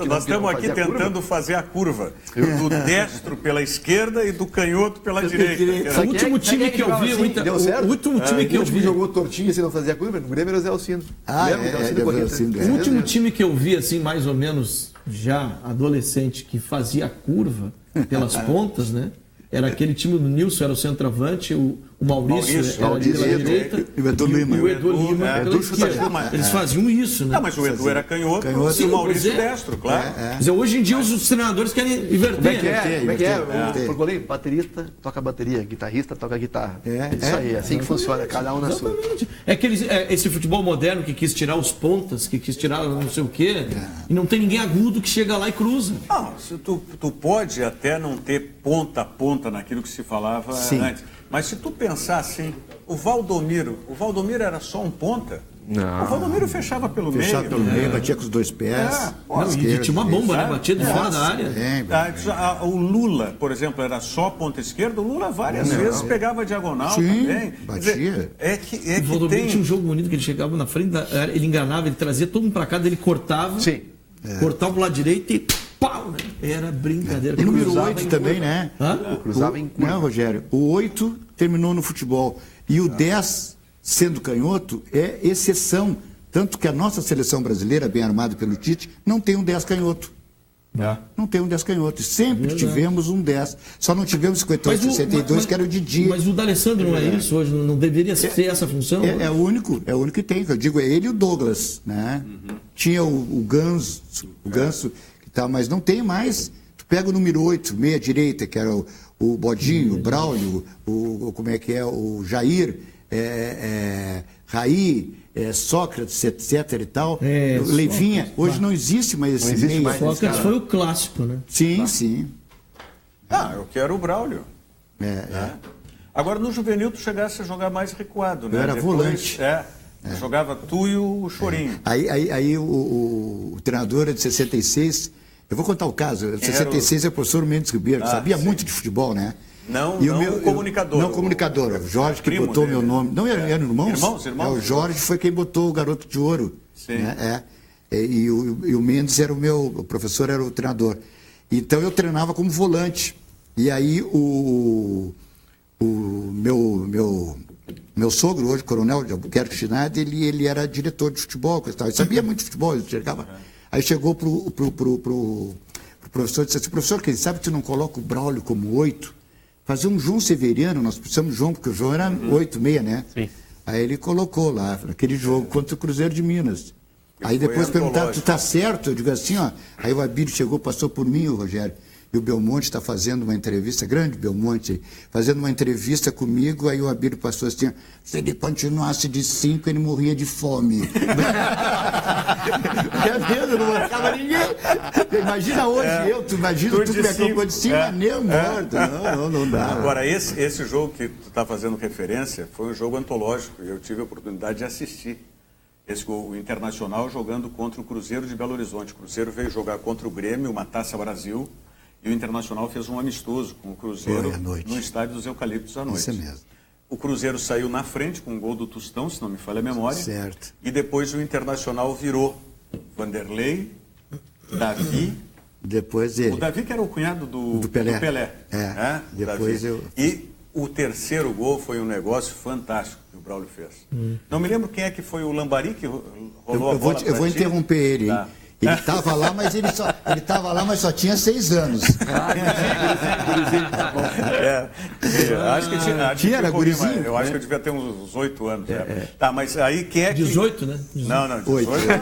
Nós estamos aqui tentando fazer a curva do destro pela esquerda e do canhoto pela direita. O último time que eu vi, o último time que eu vi jogou tortinho assim, não fazia a curva, no Grêmio era o Zé Alcino. O último time que eu vi assim, mais ou menos já adolescente, que fazia a curva pelas pontas, né? Era aquele time do Nilson, era o centroavante, o Maurício era pela direita e o Edu Lima. E o Edu Lima pela esquerda. Eles faziam isso, né? Não, mas o Edu era canhoto e o Maurício destro, claro. Quer dizer, hoje em dia os treinadores querem inverter. Como é que é? O goleiro, baterista toca bateria, guitarrista toca guitarra. Isso aí, é assim que funciona, cada um na sua. É que esse futebol moderno que quis tirar os pontas, que quis tirar não sei o quê, e não tem ninguém agudo que chega lá e cruza. Não, tu pode até não ter ponta a ponta naquilo que se falava antes. Mas se tu pensar assim, o Valdomiro era só um ponta? Não. O Valdomiro fechava pelo meio. Fechava pelo meio, batia com os dois pés. E tinha uma bomba, né? Batia de fora da área. O Lula, por exemplo, era só ponta esquerda. O Lula várias vezes pegava diagonal também. Batia. O Valdomiro tinha um jogo bonito que ele chegava na frente da área, ele enganava, ele trazia todo mundo pra cá, ele cortava. Cortava pro lado direito e pau, né? Era brincadeira. E número 8 também, né? Cruzava em curva. Não, Rogério, o 8 terminou no futebol. E o 10, sendo canhoto, é exceção. Tanto que a nossa seleção brasileira, bem armada pelo Tite, não tem um 10 canhoto. Não tem um 10 canhoto. Sempre tivemos um 10. Só não tivemos 58, 62, que era o Didi. Mas o D'Alessandro não é isso hoje? Não deveria ser essa função? É o único que tem. Eu digo, é ele e o Douglas, né? Tinha o Ganso, que tá, mas não tem mais. Tu pega o número 8, meia direita, que era o Bodinho, o Braulio, como é que é? O Jair, Raí, Sócrates, etc e tal. Leivinha, hoje não existe mais esse meio. Sócrates foi o clássico, né? Sim. Eu quero o Braulio. Agora, no juvenil, tu chegasse a jogar mais recuado, né? Eu era volante. Jogava tu e o Chorinho. Aí o treinador é de 66. Eu vou contar o caso. 66 é o professor Mendes Ribeiro, que sabia muito de futebol, né? Não o comunicador. Não o comunicador. O Jorge que botou meu nome. Não, eram irmãos? Irmãos. O Jorge foi quem botou o Garoto de Ouro. Sim. Né? E o Mendes era o professor era o treinador. Então eu treinava como volante. E aí o meu sogro, hoje, coronel de Albuquerque Chinade, ele era diretor de futebol. Ele sabia muito de futebol, ele chegava. Aí chegou pro professor e disse assim, professor, quem sabe que tu não coloca o Braulio como 8? Fazer um João Severiano, nós precisamos de João, porque o João era 8, 6, né? Sim. Aí ele colocou lá, naquele jogo contra o Cruzeiro de Minas. Aí depois perguntaram, tu tá certo? Eu digo assim, ó. Aí o Abílio chegou, passou por mim, o Rogério. E o Belmonte está fazendo uma entrevista, grande Belmonte, fazendo uma entrevista comigo, aí o Abílio passou assim, se ele continuasse de 5, ele morria de fome. Não marcava ninguém. Imagina hoje tu imagina tu que é de 5, nem morto. Não dá. Agora, esse jogo que tu está fazendo referência foi um jogo antológico, e eu tive a oportunidade de assistir. O Internacional jogando contra o Cruzeiro de Belo Horizonte. O Cruzeiro veio jogar contra o Grêmio, uma Taça Brasil, e o Internacional fez um amistoso com o Cruzeiro no estádio dos Eucaliptos à noite. Isso mesmo. O Cruzeiro saiu na frente com um gol do Tostão, se não me falha a memória. Certo. E depois o Internacional virou Vanderlei, Davi. Depois ele. O Davi que era o cunhado do Pelé. Depois Davi. eu. E o terceiro gol foi um negócio fantástico que o Braulio fez. Não me lembro quem é que foi o Lambari que rolou a bola. Eu vou interromper ele, hein? Tá. Ele estava lá, mas só tinha 6 anos. Acho que tinha era gurizinho. Eu acho que eu devia ter uns 8 anos. Tá, mas aí quem é que... 18, né? 18. Não, 18.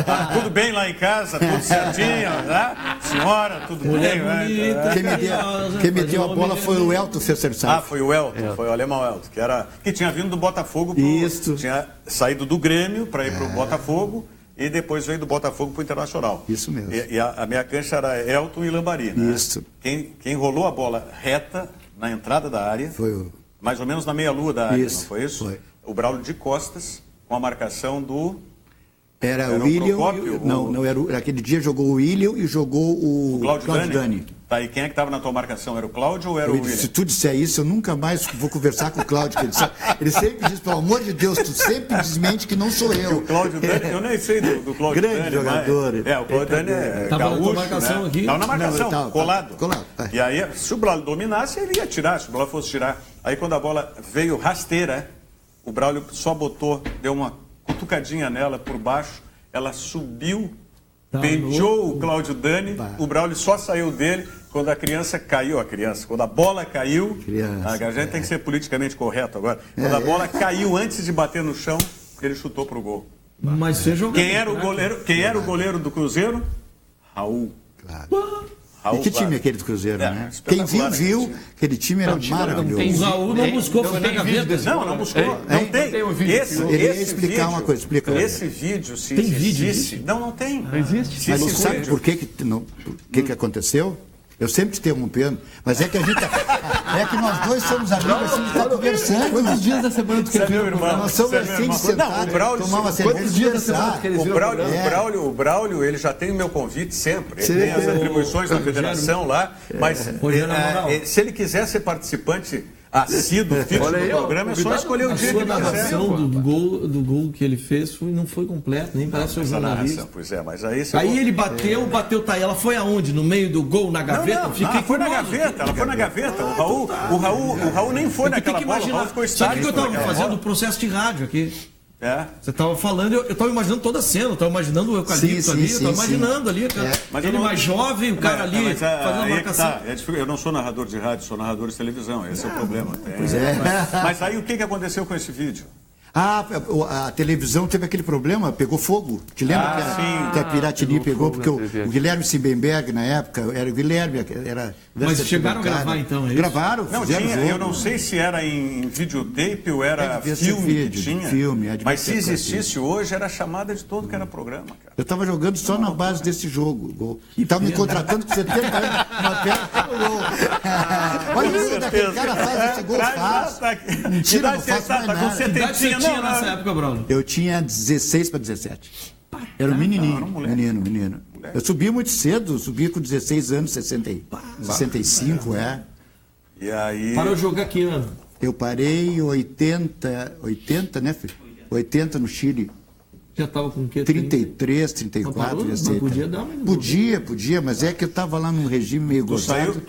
Tá tudo bem lá em casa, tudo certinho, né? Senhora, tudo bem. Bonita, Quem meteu a bola foi o Elton Fessersal. Foi o Elton, foi o alemão Elton, que tinha vindo do Botafogo, tinha saído do Grêmio para ir para o Botafogo. E depois veio do Botafogo para o Internacional. Isso mesmo. E a minha cancha era Elton e Lambari, né? Isso. Quem rolou a bola reta na entrada da área, Foi mais ou menos na meia-lua da área, Isso, não foi isso? foi. O Braulio de costas, com a marcação do... Era o William. Aquele dia jogou o William e jogou o Cláudio Dani. Tá, e quem é que estava na tua marcação? Era o Cláudio ou era o William? Se tu disser isso, eu nunca mais vou conversar com o Cláudio. Ele sempre diz, pelo amor de Deus, tu sempre desmente que não sou eu. O Cláudio Dani, eu nem sei do Cláudio Dani. Grande jogador. O Cláudio Dani é Tava gaúcho, na marcação, né? aqui. Tava na marcação, colado. É. E aí, se o Braulio dominasse, ele ia tirar, se o Braulio fosse tirar. Aí quando a bola veio rasteira, o Braulio só deu uma cutucadinha nela por baixo, ela subiu, beijou o Cláudio Dani, o Braulio só saiu dele. Quando a criança caiu, quando a bola caiu, a gente tem que ser politicamente correto agora. Quando a bola caiu antes de bater no chão, ele chutou pro gol. Mas você jogou. Quem era o goleiro do Cruzeiro? Raul. Claro. E que time é aquele do Cruzeiro, né? Quem viu, aquele time era maravilhoso. O Raul não buscou, foi na gaveta. Não buscou. Não tem. Ele ia explicar uma coisa. Esse vídeo, se existisse... Não tem. Não existe. Mas sabe por que aconteceu? Eu sempre te interrompendo, mas é que nós dois somos amigos, assim, a gente está conversando. Quantos dias da semana tu quer ver? Nós somos assim de sentar, tomar uma cerveja. Quantos dias da semana que eles viram? O Braulio, ele já tem o meu convite sempre. Ele tem as atribuições da federação lá, mas se ele quiser ser participante assíduo, fixo do programa, é só escolher o dia que ele quiser. A narração do gol que ele fez não foi completo, nem parece o jornalista. Pois é, mas aí... Aí ele bateu, tá. Ela foi aonde? No meio do gol, na gaveta? Ela foi na gaveta. O Raul nem foi naquela bola, o Raul ficou estático. Sabe o que eu estava fazendo? O processo de rádio aqui. Você estava falando, eu estava imaginando toda a cena, eu estava imaginando o eucalipto ali, eu estava imaginando ali, cara. Ele mais jovem, o cara ali, fazendo a marcação. Eu não sou narrador de rádio, sou narrador de televisão, esse é o problema. Mas aí o que aconteceu com esse vídeo? A televisão teve aquele problema, pegou fogo. Te lembra que a Piratini pegou, porque o Guilherme Simbenberg, na época, era o Guilherme, era... Mas chegaram a gravar, então, é isso? Gravaram, eu não sei se era em videotape ou era filme que tinha, mas se existisse hoje, era chamada de todo que era programa, cara. Eu estava jogando só na base desse jogo. Estava me contratando com 70 anos, uma perna pelo gol. Olha isso, daquele cara faz esse gol fácil. Mentira, não faço mais nada. Que idade você tinha nessa época, Bruno? Eu tinha 16 para 17. Era um menininho, menino. Eu subi muito cedo, subi com 16 anos, 65, E aí... Parou de jogar que ano? Eu parei em 80, né, filho? 80 no Chile. Já estava com o quê? 33, 34, não podia dar, mas não podia, mas é que eu estava lá num regime meio gozado.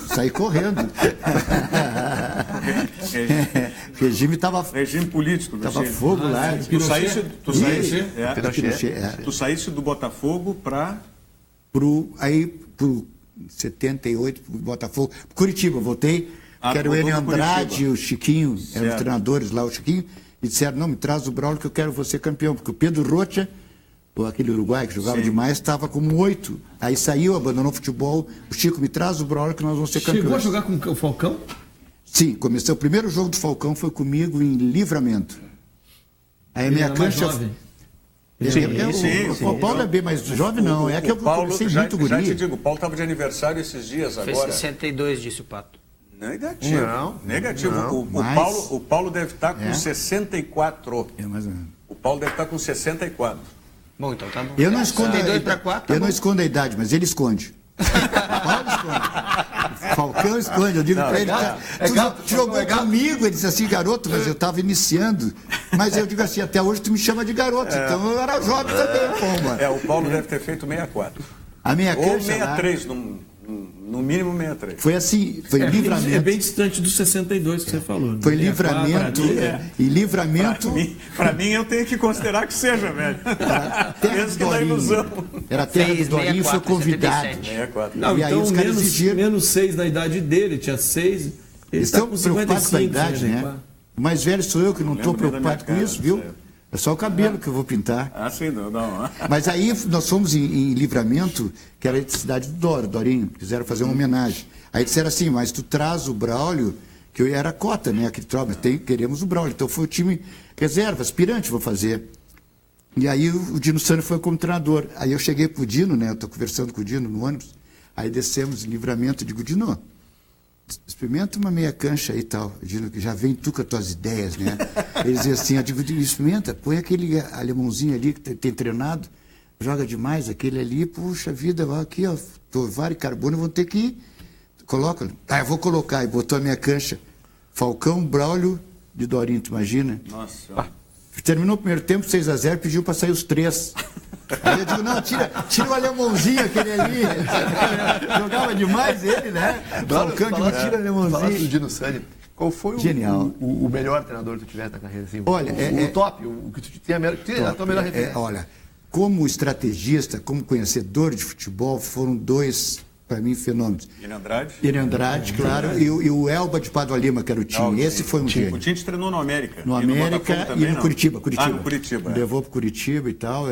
Saí correndo. O regime estava... Regime político. Estava fogo lá. Tu saísse do Botafogo para... Pro 78, pro Botafogo. Curitiba, voltei. Que era o Enio Andrade e o Chiquinho, eram os treinadores lá, o Chiquinho. E disseram, não, me traz o Braulio que eu quero você campeão. Porque o Pedro Rocha, aquele uruguai que jogava demais, estava como 8. Aí saiu, abandonou o futebol. O Chico, me traz o Braulio que nós vamos ser campeões. Chegou a jogar com o Falcão? Sim, comecei. O primeiro jogo do Falcão foi comigo em Livramento. Aí a minha cancha... O Paulo é bem mais jovem, não. É que eu comecei muito guri. Já te digo, o Paulo estava de aniversário esses dias agora. Fez 62, disse o Pato. Negativo. Negativo. O Paulo deve estar com 64. Mais ou menos. O Paulo deve estar com 64. Bom, então tá bom. Eu não escondo a idade. Não escondo a idade, mas ele esconde. O Paulo esconde. Falcão esconde. Eu digo para ele, tu jogou comigo. Ele disse assim, garoto, mas eu estava iniciando. Mas eu digo assim, até hoje tu me chama de garoto. Então eu era jovem também, pomba. O Paulo deve ter feito 64. A minha ou 63, não No mínimo 63. Foi assim, foi Livramento. É bem distante dos 62 que você falou. Foi Livramento. E Livramento... Para mim, eu tenho que considerar que seja, velho. Mesmo que na ilusão. Era a terra do Dorinho, foi convidado. 64. Não, e então, aí os caras exigiram... menos 6 na idade dele, tinha 6. Ele estão tá com preocupados com a idade, 54. né? O mais velho sou eu, que não estou preocupado com isso, viu? É só o cabelo que eu vou pintar. Ah, sim, não. Mas aí nós fomos em Livramento, que era de cidade do Dorinho, quiseram fazer uma homenagem. Aí disseram assim, mas tu traz o Braulio, que eu era a cota, né? Aquele tropa, queremos o Braulio. Então foi o time reserva, aspirante, vou fazer. E aí o Dino Sani foi como treinador. Aí eu cheguei pro Dino, né? Eu estou conversando com o Dino no ônibus. Aí descemos em Livramento, eu digo, Dino, experimenta uma meia cancha aí e tal. Eu digo que já vem tu com as tuas ideias, né? Ele dizia assim, eu digo, experimenta, põe aquele alemãozinho ali que tem treinado, joga demais aquele ali, puxa vida, aqui, ó, Tovar e Carbono vão ter que ir. Coloca. Eu vou colocar. E botou a minha cancha. Falcão, Braulio de Dorinho, tu imagina? Nossa. Terminou o primeiro tempo, 6-0, pediu para sair os 3. Aí eu digo, não, tira o alemãozinho aquele ali. Jogava demais ele, né? Falcão, tira o alemãozinho. Falasse do Dino Sani. Qual foi o melhor treinador que tu tivesse na carreira? Assim, olha, o top, o que tu tinha a tua melhor referência. Olha, como estrategista, como conhecedor de futebol, foram dois, para mim, fenômenos. Ele Andrade, claro, e o Elba de Padua Lima, que era o time. Esse foi um gênio. O Tite treinou no América. No América e no Curitiba. No Curitiba. Levou para o Curitiba e tal.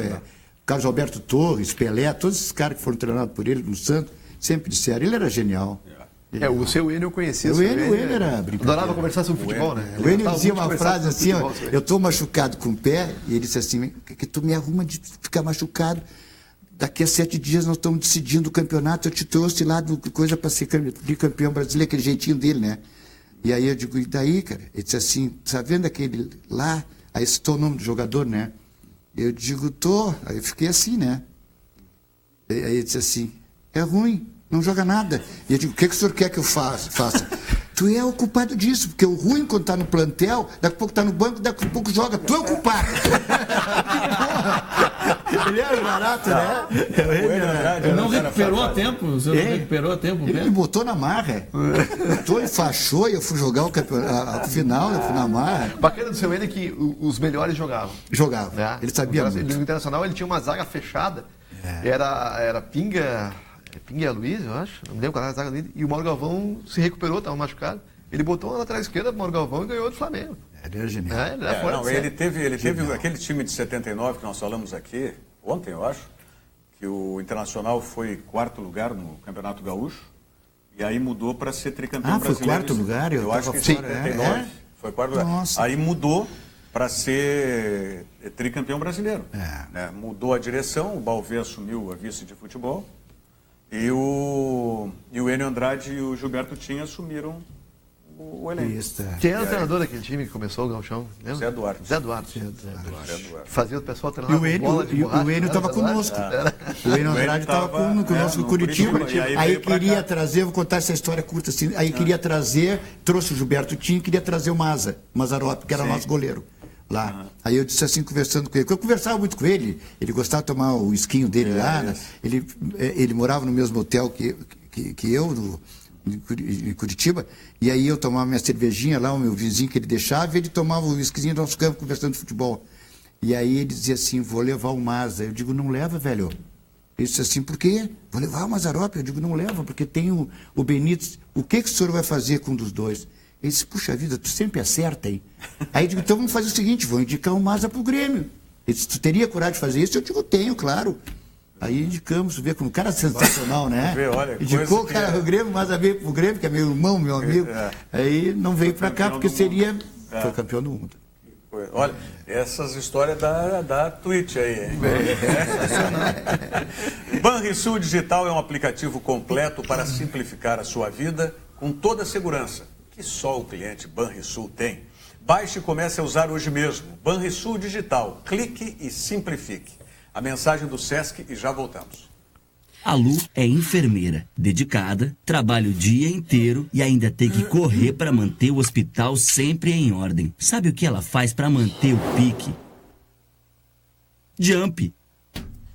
Carlos Alberto Torres, Pelé, todos esses caras que foram treinados por ele no Santos, sempre disseram, ele era genial. O seu Enio eu conhecia. O Enio era brincadeira. Adorava conversar sobre futebol, né? O Enio dizia uma frase assim, ó, eu estou machucado com o pé, e ele disse assim, que tu me arruma de ficar machucado. Daqui a 7 dias nós estamos decidindo o campeonato, eu te trouxe lá coisa para ser campeão brasileiro, aquele jeitinho dele, né? E aí eu digo, e daí, cara? Ele disse assim, tá vendo aquele lá? Aí citou o nome do jogador, né? Eu digo, tô. Aí eu fiquei assim, né? Aí ele disse assim, é ruim, não joga nada. E eu digo, o que o senhor quer que eu faça? Tu é o culpado disso, porque o ruim quando tá no plantel, daqui a pouco tá no banco, daqui a pouco joga, tu é o culpado. Ele era barato, né? Ele não recuperou a tempo? O senhor não recuperou a tempo? Ele me botou na marra. Botou e fachou, e eu fui jogar a final, eu fui na marra. Bacana do seu Enio é que os melhores jogavam. Jogavam. Ele sabia muito. No Internacional ele tinha uma zaga fechada. Era Pinga e Luiz, eu acho. Não me lembro qual era a zaga dele. E o Mauro Galvão se recuperou, estava machucado. Ele botou na lateral esquerda pro Mauro Galvão e ganhou do Flamengo. Ele era genial. Ele teve aquele time de 79 que nós falamos aqui, ontem, eu acho, que o Internacional foi 4º lugar no Campeonato Gaúcho, e aí mudou para ser tricampeão brasileiro. Foi 4º lugar? Eu acho que 79 foi 4º lugar. Nossa. Aí mudou para ser tricampeão brasileiro. Né? Mudou a direção, o Balvê assumiu a vice de futebol, e o Enio Andrade e o Gilberto Tim assumiram o elenco. Quem era o treinador daquele time que começou o gauchão? Zé Duarte. Zé Duarte. Fazia o pessoal treinar com bola de borracha. O Enio estava conosco. O Enio Andrade estava conosco no Curitiba. Aí queria trazer, vou contar essa história curta assim, aí queria trazer, trouxe o Gilberto Tim, queria trazer o Mazzaropi, que era nosso goleiro lá. Aí eu disse assim, conversando com ele, porque eu conversava muito com ele, ele gostava de tomar o esquinho dele lá, né? Ele morava no mesmo hotel que eu, em Curitiba, e aí eu tomava minha cervejinha lá, o meu vizinho que ele deixava, e ele tomava o whiskyzinho do nosso campo conversando de futebol. E aí ele dizia assim, vou levar o Maza. Eu digo, não leva, velho. Ele disse assim, por quê? Vou levar o Mazzaropi. Eu digo, não leva, porque tem o Benítez. O que o senhor vai fazer com um dos dois? Ele disse, puxa vida, tu sempre acerta, hein? Aí eu digo, então vamos fazer o seguinte, vou indicar o Maza pro Grêmio. Ele disse, tu teria coragem de fazer isso? Eu digo, tenho, claro. Aí indicamos, vê como o cara é sensacional, né? Indicou o cara do Grêmio, mas veio pro Grêmio, que é meu irmão, meu amigo. Aí não veio para cá, porque seria... Foi campeão do mundo. Olha, essas histórias da Twitch aí, hein? Banrisul Digital é um aplicativo completo para simplificar a sua vida com toda a segurança que só o cliente Banrisul tem. Baixe e comece a usar hoje mesmo. Banrisul Digital. Clique e simplifique. A mensagem do Sesc e já voltamos. A Lu é enfermeira, dedicada, trabalha o dia inteiro e ainda tem que correr para manter o hospital sempre em ordem. Sabe o que ela faz para manter o pique? Jump.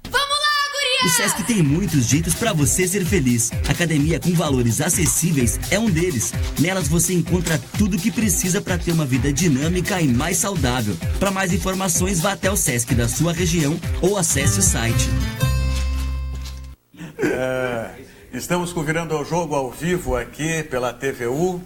Vamos lá, O Sesc tem muitos jeitos para você ser feliz. Academia com valores acessíveis é um deles. Nelas você encontra tudo o que precisa para ter uma vida dinâmica e mais saudável. Para mais informações, vá até o Sesc da sua região ou acesse o site. Estamos com o Virando ao Jogo ao vivo aqui pela TVU.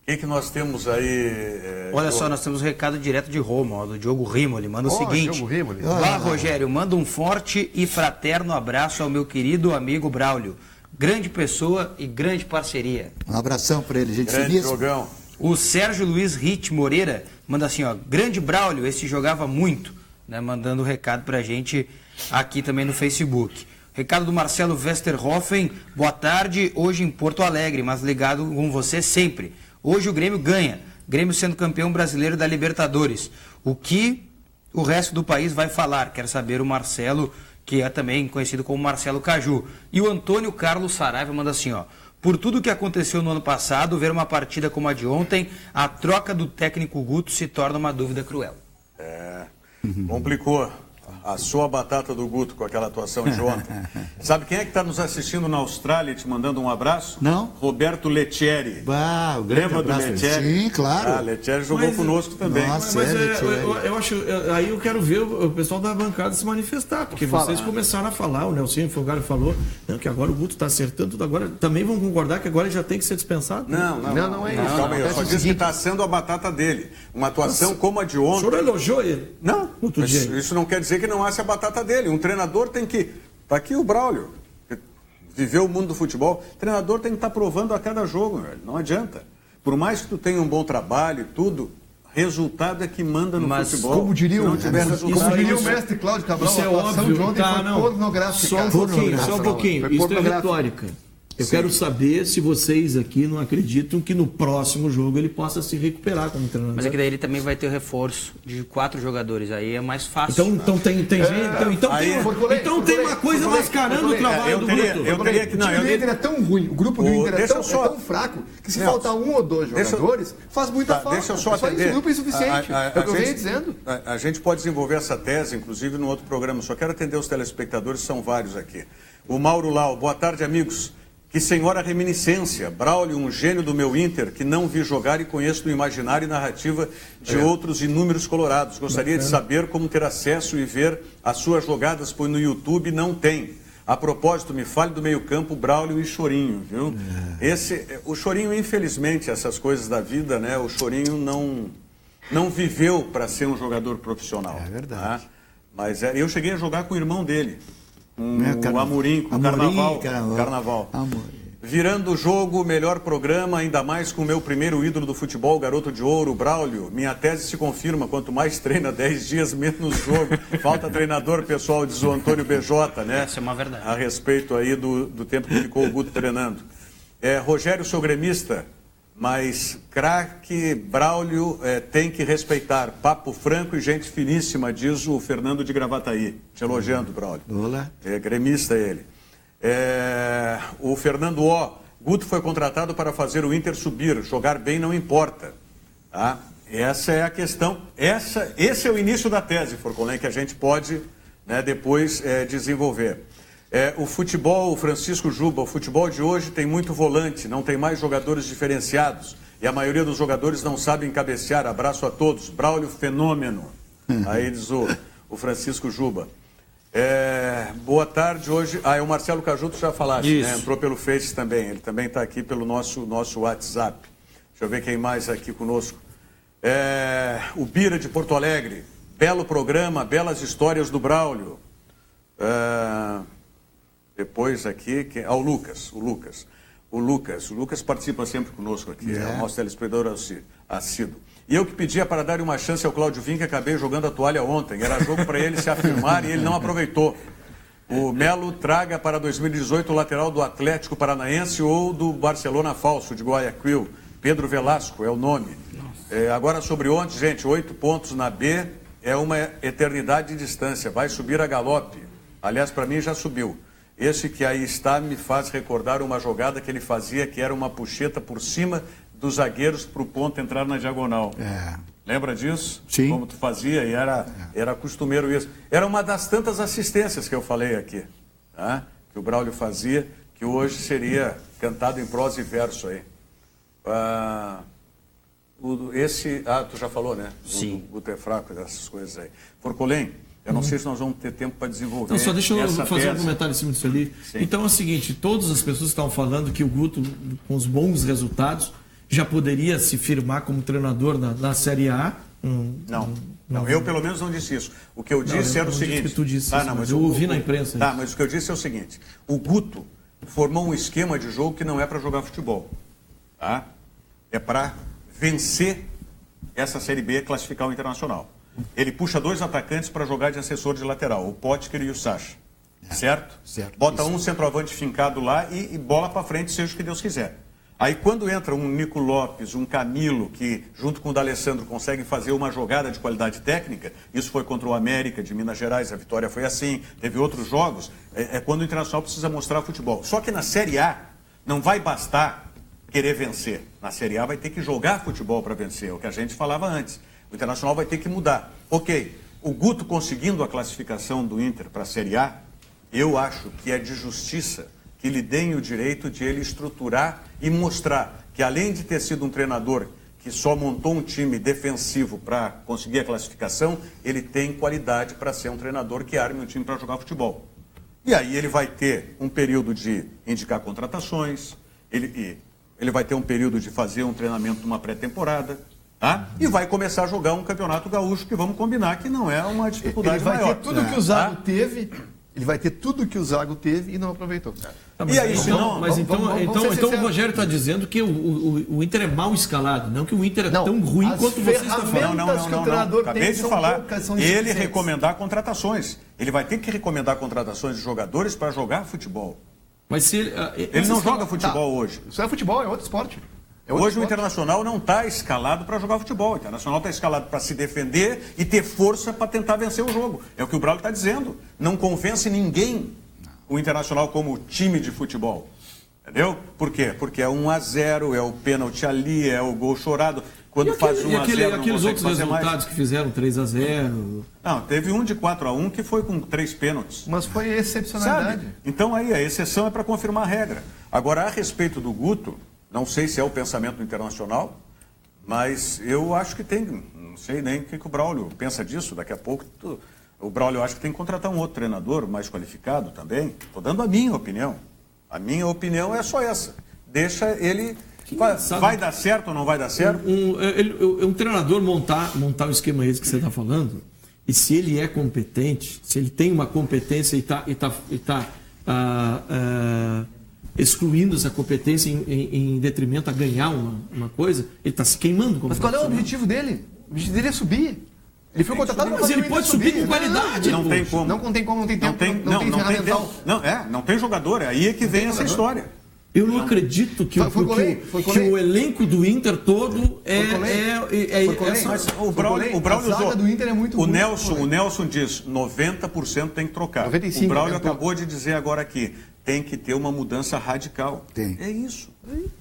O que nós temos aí? Olha só, nós temos um recado direto de Roma, ó, do Diogo Rimoli. Manda o seguinte: Vá, Rogério, manda um forte e fraterno abraço ao meu querido amigo Braulio. Grande pessoa e grande parceria. Um abração para ele, gente. Grande jogão. O Sérgio Luiz Ritt Moreira manda assim, ó: grande Braulio, esse jogava muito, né? Mandando um recado pra gente aqui também no Facebook. Recado do Marcelo Westerhoffen: boa tarde, hoje em Porto Alegre, mas ligado com você sempre. Hoje o Grêmio ganha, Grêmio sendo campeão brasileiro da Libertadores. O que o resto do país vai falar? Quer saber o Marcelo, que é também conhecido como Marcelo Caju. E o Antônio Carlos Saraiva manda assim, ó: por tudo que aconteceu no ano passado, ver uma partida como a de ontem, a troca do técnico Guto se torna uma dúvida cruel. Complicou. A sua batata do Guto com aquela atuação de ontem. Sabe quem é que está nos assistindo na Austrália e te mandando um abraço? Não. Roberto Lettieri. O grande Lembra do abraço. Lettieri? Sim, claro. Lettieri jogou conosco também. Nossa, eu acho, aí eu quero ver o pessoal da bancada se manifestar, porque vocês começaram a falar, o Nelson Fogário falou, não, que agora o Guto está acertando tudo, agora também vão concordar que agora ele já tem que ser dispensado? Não é isso. Calma aí, eu só disse que está sendo a batata dele. Uma atuação como a de ontem. O senhor elogiou ele? Não, isso não quer dizer que não haja a batata dele. Um treinador tem que... Está aqui o Braulio, que viveu o mundo do futebol. O treinador tem que estar provando a cada jogo, velho. Não adianta. Por mais que tu tenha um bom trabalho e tudo, resultado é que manda no futebol. Como diria o mestre Cláudio Cabral, isso é óbvio. Só um pouquinho. Isso é retórica. Eu quero saber se vocês aqui não acreditam que no próximo jogo ele possa se recuperar como treinador. Mas é que daí ele também vai ter o reforço de 4 jogadores, aí é mais fácil. Então tem gente. Então tem uma coisa mascarando o trabalho do Guto. O Inter é tão ruim, o grupo do Inter é tão fraco, que se faltar um ou dois jogadores, faz muita falta. Deixa eu só atender. O grupo é insuficiente. É o que eu venho dizendo. A gente pode desenvolver essa tese, inclusive, no outro programa. Só quero atender os telespectadores, são vários aqui. O Mauro Lau, boa tarde, amigos. Que senhora reminiscência, Braulio, um gênio do meu Inter, que não vi jogar e conheço no imaginário e narrativa de outros inúmeros colorados. Gostaria de saber como ter acesso e ver as suas jogadas, pois no YouTube não tem. A propósito, me fale do meio-campo, Braulio e Chorinho, viu? O Chorinho, infelizmente, essas coisas da vida, né? O Chorinho não viveu para ser um jogador profissional. É verdade. Tá? Mas eu cheguei a jogar com o irmão dele. O Amorim, com o Carnaval. Virando o jogo, melhor programa, ainda mais com o meu primeiro ídolo do futebol, garoto de ouro, Braulio. Minha tese se confirma, quanto mais treina, 10 dias menos jogo. Falta treinador, pessoal, diz o Antônio BJ, né? Essa é uma verdade. A respeito aí do tempo que ficou o Guto treinando. Rogério, sou gremista, mas craque Braulio tem que respeitar. Papo franco e gente finíssima, diz o Fernando de Gravataí. Te elogiando, Braulio. Olá. Gremista ele. O Fernando Guto foi contratado para fazer o Inter subir. Jogar bem não importa. Tá? Essa é a questão. Esse é o início da tese, Forcolém, que a gente pode, né, depois desenvolver. O futebol, o Francisco Juba, o futebol de hoje tem muito volante, não tem mais jogadores diferenciados. E a maioria dos jogadores não sabem cabecear. Abraço a todos. Braulio, fenômeno. Aí diz o Francisco Juba. Boa tarde hoje. É o Marcelo Cajuto, já falaste, né? Entrou pelo Face também. Ele também está aqui pelo nosso WhatsApp. Deixa eu ver quem mais aqui conosco. O Bira de Porto Alegre. Belo programa, belas histórias do Braulio. Depois aqui, o Lucas. O Lucas participa sempre conosco aqui, é o nosso telespectador assíduo. E eu que pedia para dar uma chance ao Cláudio Vinck, acabei jogando a toalha ontem. Era jogo para ele se afirmar e ele não aproveitou. O Melo traga para 2018 o lateral do Atlético Paranaense ou do Barcelona Falso, de Guayaquil. Pedro Velasco é o nome. Agora sobre ontem, gente, 8 pontos na B é uma eternidade de distância. Vai subir a galope. Aliás, para mim já subiu. Esse que aí está me faz recordar uma jogada que ele fazia, que era uma puxeta por cima dos zagueiros para o ponto entrar na diagonal. Lembra disso? Sim. Como tu fazia, e era costumeiro isso. Era uma das tantas assistências que eu falei aqui. tá? Que o Braulio fazia, que hoje seria cantado em prosa e verso aí. Tu já falou, né? Sim. O Guto é fraco, dessas coisas aí. Forcolém, eu não sei se nós vamos ter tempo para desenvolver. Então, só deixa eu fazer um comentário em cima disso ali. Sim. Então é o seguinte, todas as pessoas estavam falando que o Guto, com os bons resultados, já poderia se firmar como treinador na Série A. Não, eu pelo menos não disse isso. O que eu disse era o seguinte... Que tu disse tá, isso, não, mas eu ouvi na imprensa. Tá, mas o que eu disse é o seguinte. O Guto formou um esquema de jogo que não é para jogar futebol. Tá? É para vencer essa Série B e classificar o Internacional. Ele puxa 2 atacantes para jogar de assessor de lateral, o Potker e o Sacha. Certo? Bota um centroavante fincado lá e bola para frente, seja o que Deus quiser. Aí quando entra um Nico Lopes, um Camilo, que junto com o D'Alessandro conseguem fazer uma jogada de qualidade técnica, isso foi contra o América de Minas Gerais, a vitória foi assim, teve outros jogos, é quando o Internacional precisa mostrar futebol. Só que na Série A não vai bastar querer vencer. Na Série A vai ter que jogar futebol para vencer, é o que a gente falava antes. O Internacional vai ter que mudar. Ok, o Guto conseguindo a classificação do Inter para a Série A, eu acho que é de justiça que lhe deem o direito de ele estruturar e mostrar que, além de ter sido um treinador que só montou um time defensivo para conseguir a classificação, ele tem qualidade para ser um treinador que arme um time para jogar futebol. E aí ele vai ter um período de indicar contratações, ele vai ter um período de fazer um treinamento numa pré-temporada, tá? E vai começar a jogar um campeonato gaúcho que vamos combinar que não é uma dificuldade maior. Ele vai ter tudo que o Zago teve... Ele vai ter tudo que o Zago teve e não aproveitou. E aí, então o Rogério está dizendo que o Inter é mal escalado, não que o Inter é tão ruim quanto você está falando. Não. Acabei de falar. Ele recomendar contratações. Ele vai ter que recomendar contratações de jogadores para jogar futebol. Mas se ele não joga futebol hoje. Isso é futebol, é outro esporte. Hoje o Internacional não está escalado para jogar futebol. O Internacional está escalado para se defender e ter força para tentar vencer o jogo. É o que o Braulio está dizendo. Não convence ninguém o Internacional como time de futebol. Entendeu? Por quê? Porque é 1-0, é o pênalti ali, é o gol chorado. Quando faz 1-0, aqueles outros resultados que fizeram 3-0. Não, teve um de 4-1 que foi com 3 pênaltis. Mas foi excepcionalidade. Sabe? Então aí a exceção é para confirmar a regra. Agora, a respeito do Guto... Não sei se é o pensamento internacional, mas eu acho que tem, não sei nem o que o Braulio pensa disso, daqui a pouco o Braulio acha que tem que contratar um outro treinador mais qualificado também. Estou dando a minha opinião. A minha opinião é só essa. Deixa ele... Vai dar certo ou não vai dar certo? Um treinador montar o esquema esse que você está falando, e se ele é competente, se ele tem uma competência e está excluindo essa competência em detrimento a ganhar uma coisa, ele está se queimando. Mas qual é o objetivo dele? O objetivo dele é subir. Ele foi contratado para mas ele pode subir com qualidade. Não tem como. Não tem como, não tem tempo, não tem ferramental. Não tem jogador, é aí que vem essa história. Eu não acredito que o elenco do Inter todo Mas o Braulio do Inter é muito o Nelson diz 90% tem que trocar. 95, o Braulio acabou de dizer agora aqui, tem que ter uma mudança radical. Tem. É isso.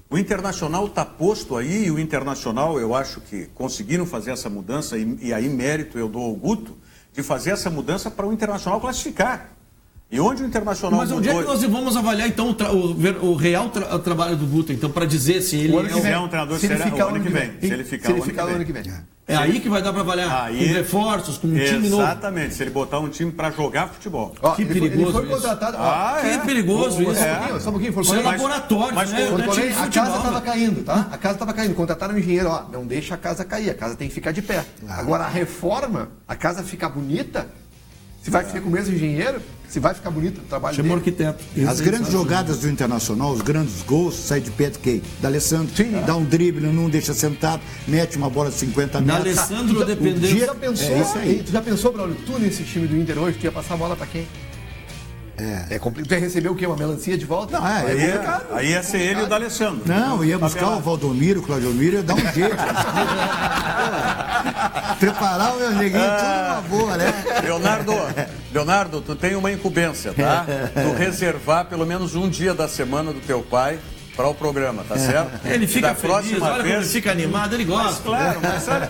O Internacional está posto aí, e o Internacional, eu acho que conseguiram fazer essa mudança, e aí mérito eu dou ao Guto, de fazer essa mudança para o Internacional classificar. E onde o Internacional... Mas onde é que nós vamos avaliar, então, o real trabalho do Guto, então, para dizer se ele é um treinador sério o ano que vem. Se ele ficar o ano que vem. É aí que vai dar para avaliar, com reforços, com um time novo. Exatamente, se ele botar um time para jogar futebol. Que perigoso ele foi contratado. Que perigoso isso. Só um pouquinho. Isso é laboratório, mas a casa estava caindo, tá? A casa estava caindo. Contrataram um engenheiro, não deixa a casa cair, a casa tem que ficar de pé. Agora, a reforma, a casa ficar bonita, se vai ficar com o mesmo engenheiro, se vai ficar bonito o trabalho dele. Chama arquiteto. As grandes jogadas do Internacional, os grandes gols, sai de pé de quem? D'Alessandro. Dá um drible, não deixa sentado, mete uma bola de 50 metros. D'Alessandro dependendo... Tu já pensou, Braulio, tu nesse time do Inter hoje, tu ia passar a bola pra quem? É complicado. Tu ia receber o quê? Uma melancia de volta? Não, aí ia ser ele e o D'Alessandro. Não, ia buscar o Valdomiro, o Claudiomiro, ia dar um jeito. Preparar o meu neguinho, tudo uma boa, né? Leonardo, tu tem uma incumbência, tá? Tu reservar pelo menos um dia da semana do teu pai para o programa, tá certo? Ele fica feliz, olha como ele fica animado, ele gosta. Claro,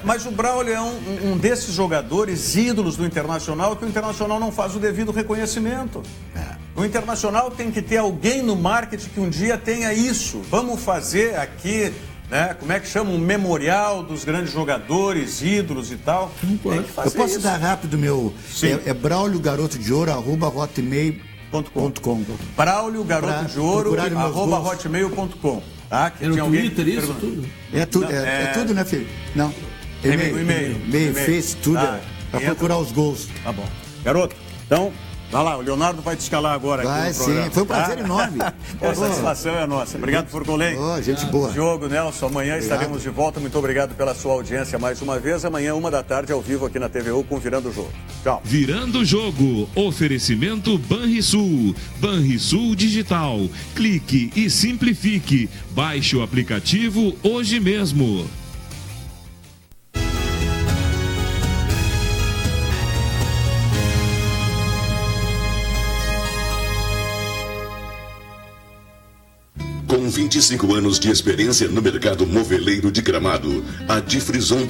mas o Braulio é um desses jogadores ídolos do Internacional que o Internacional não faz o devido reconhecimento. O Internacional tem que ter alguém no marketing que um dia tenha isso. Vamos fazer aqui, né? Como é que chama? Um memorial dos grandes jogadores, ídolos e tal. Tem que fazer. Eu posso dar rápido meu. É Braulio Garoto de Ouro, @hotmail.com. Braulio Garoto de Ouro, @hotmail.com. Tá? Que no Twitter isso tudo? É tudo, né, filho? Não. E-mail, Face, tudo. Tá. Pra procurar os gols. Tá bom. Garoto, então, vai lá, o Leonardo vai te escalar agora aqui no programa. Sim, foi um prazer enorme. A satisfação é nossa. Obrigado, Forcolém. Gente boa. Diogo, Nelson, amanhã estaremos de volta. Muito obrigado pela sua audiência mais uma vez. Amanhã, 13h, ao vivo aqui na TVU com Virando o Jogo. Tchau. Virando o Jogo. Oferecimento Banrisul. Banrisul Digital. Clique e simplifique. Baixe o aplicativo hoje mesmo. Com 25 anos de experiência no mercado moveleiro de Gramado, a Difrison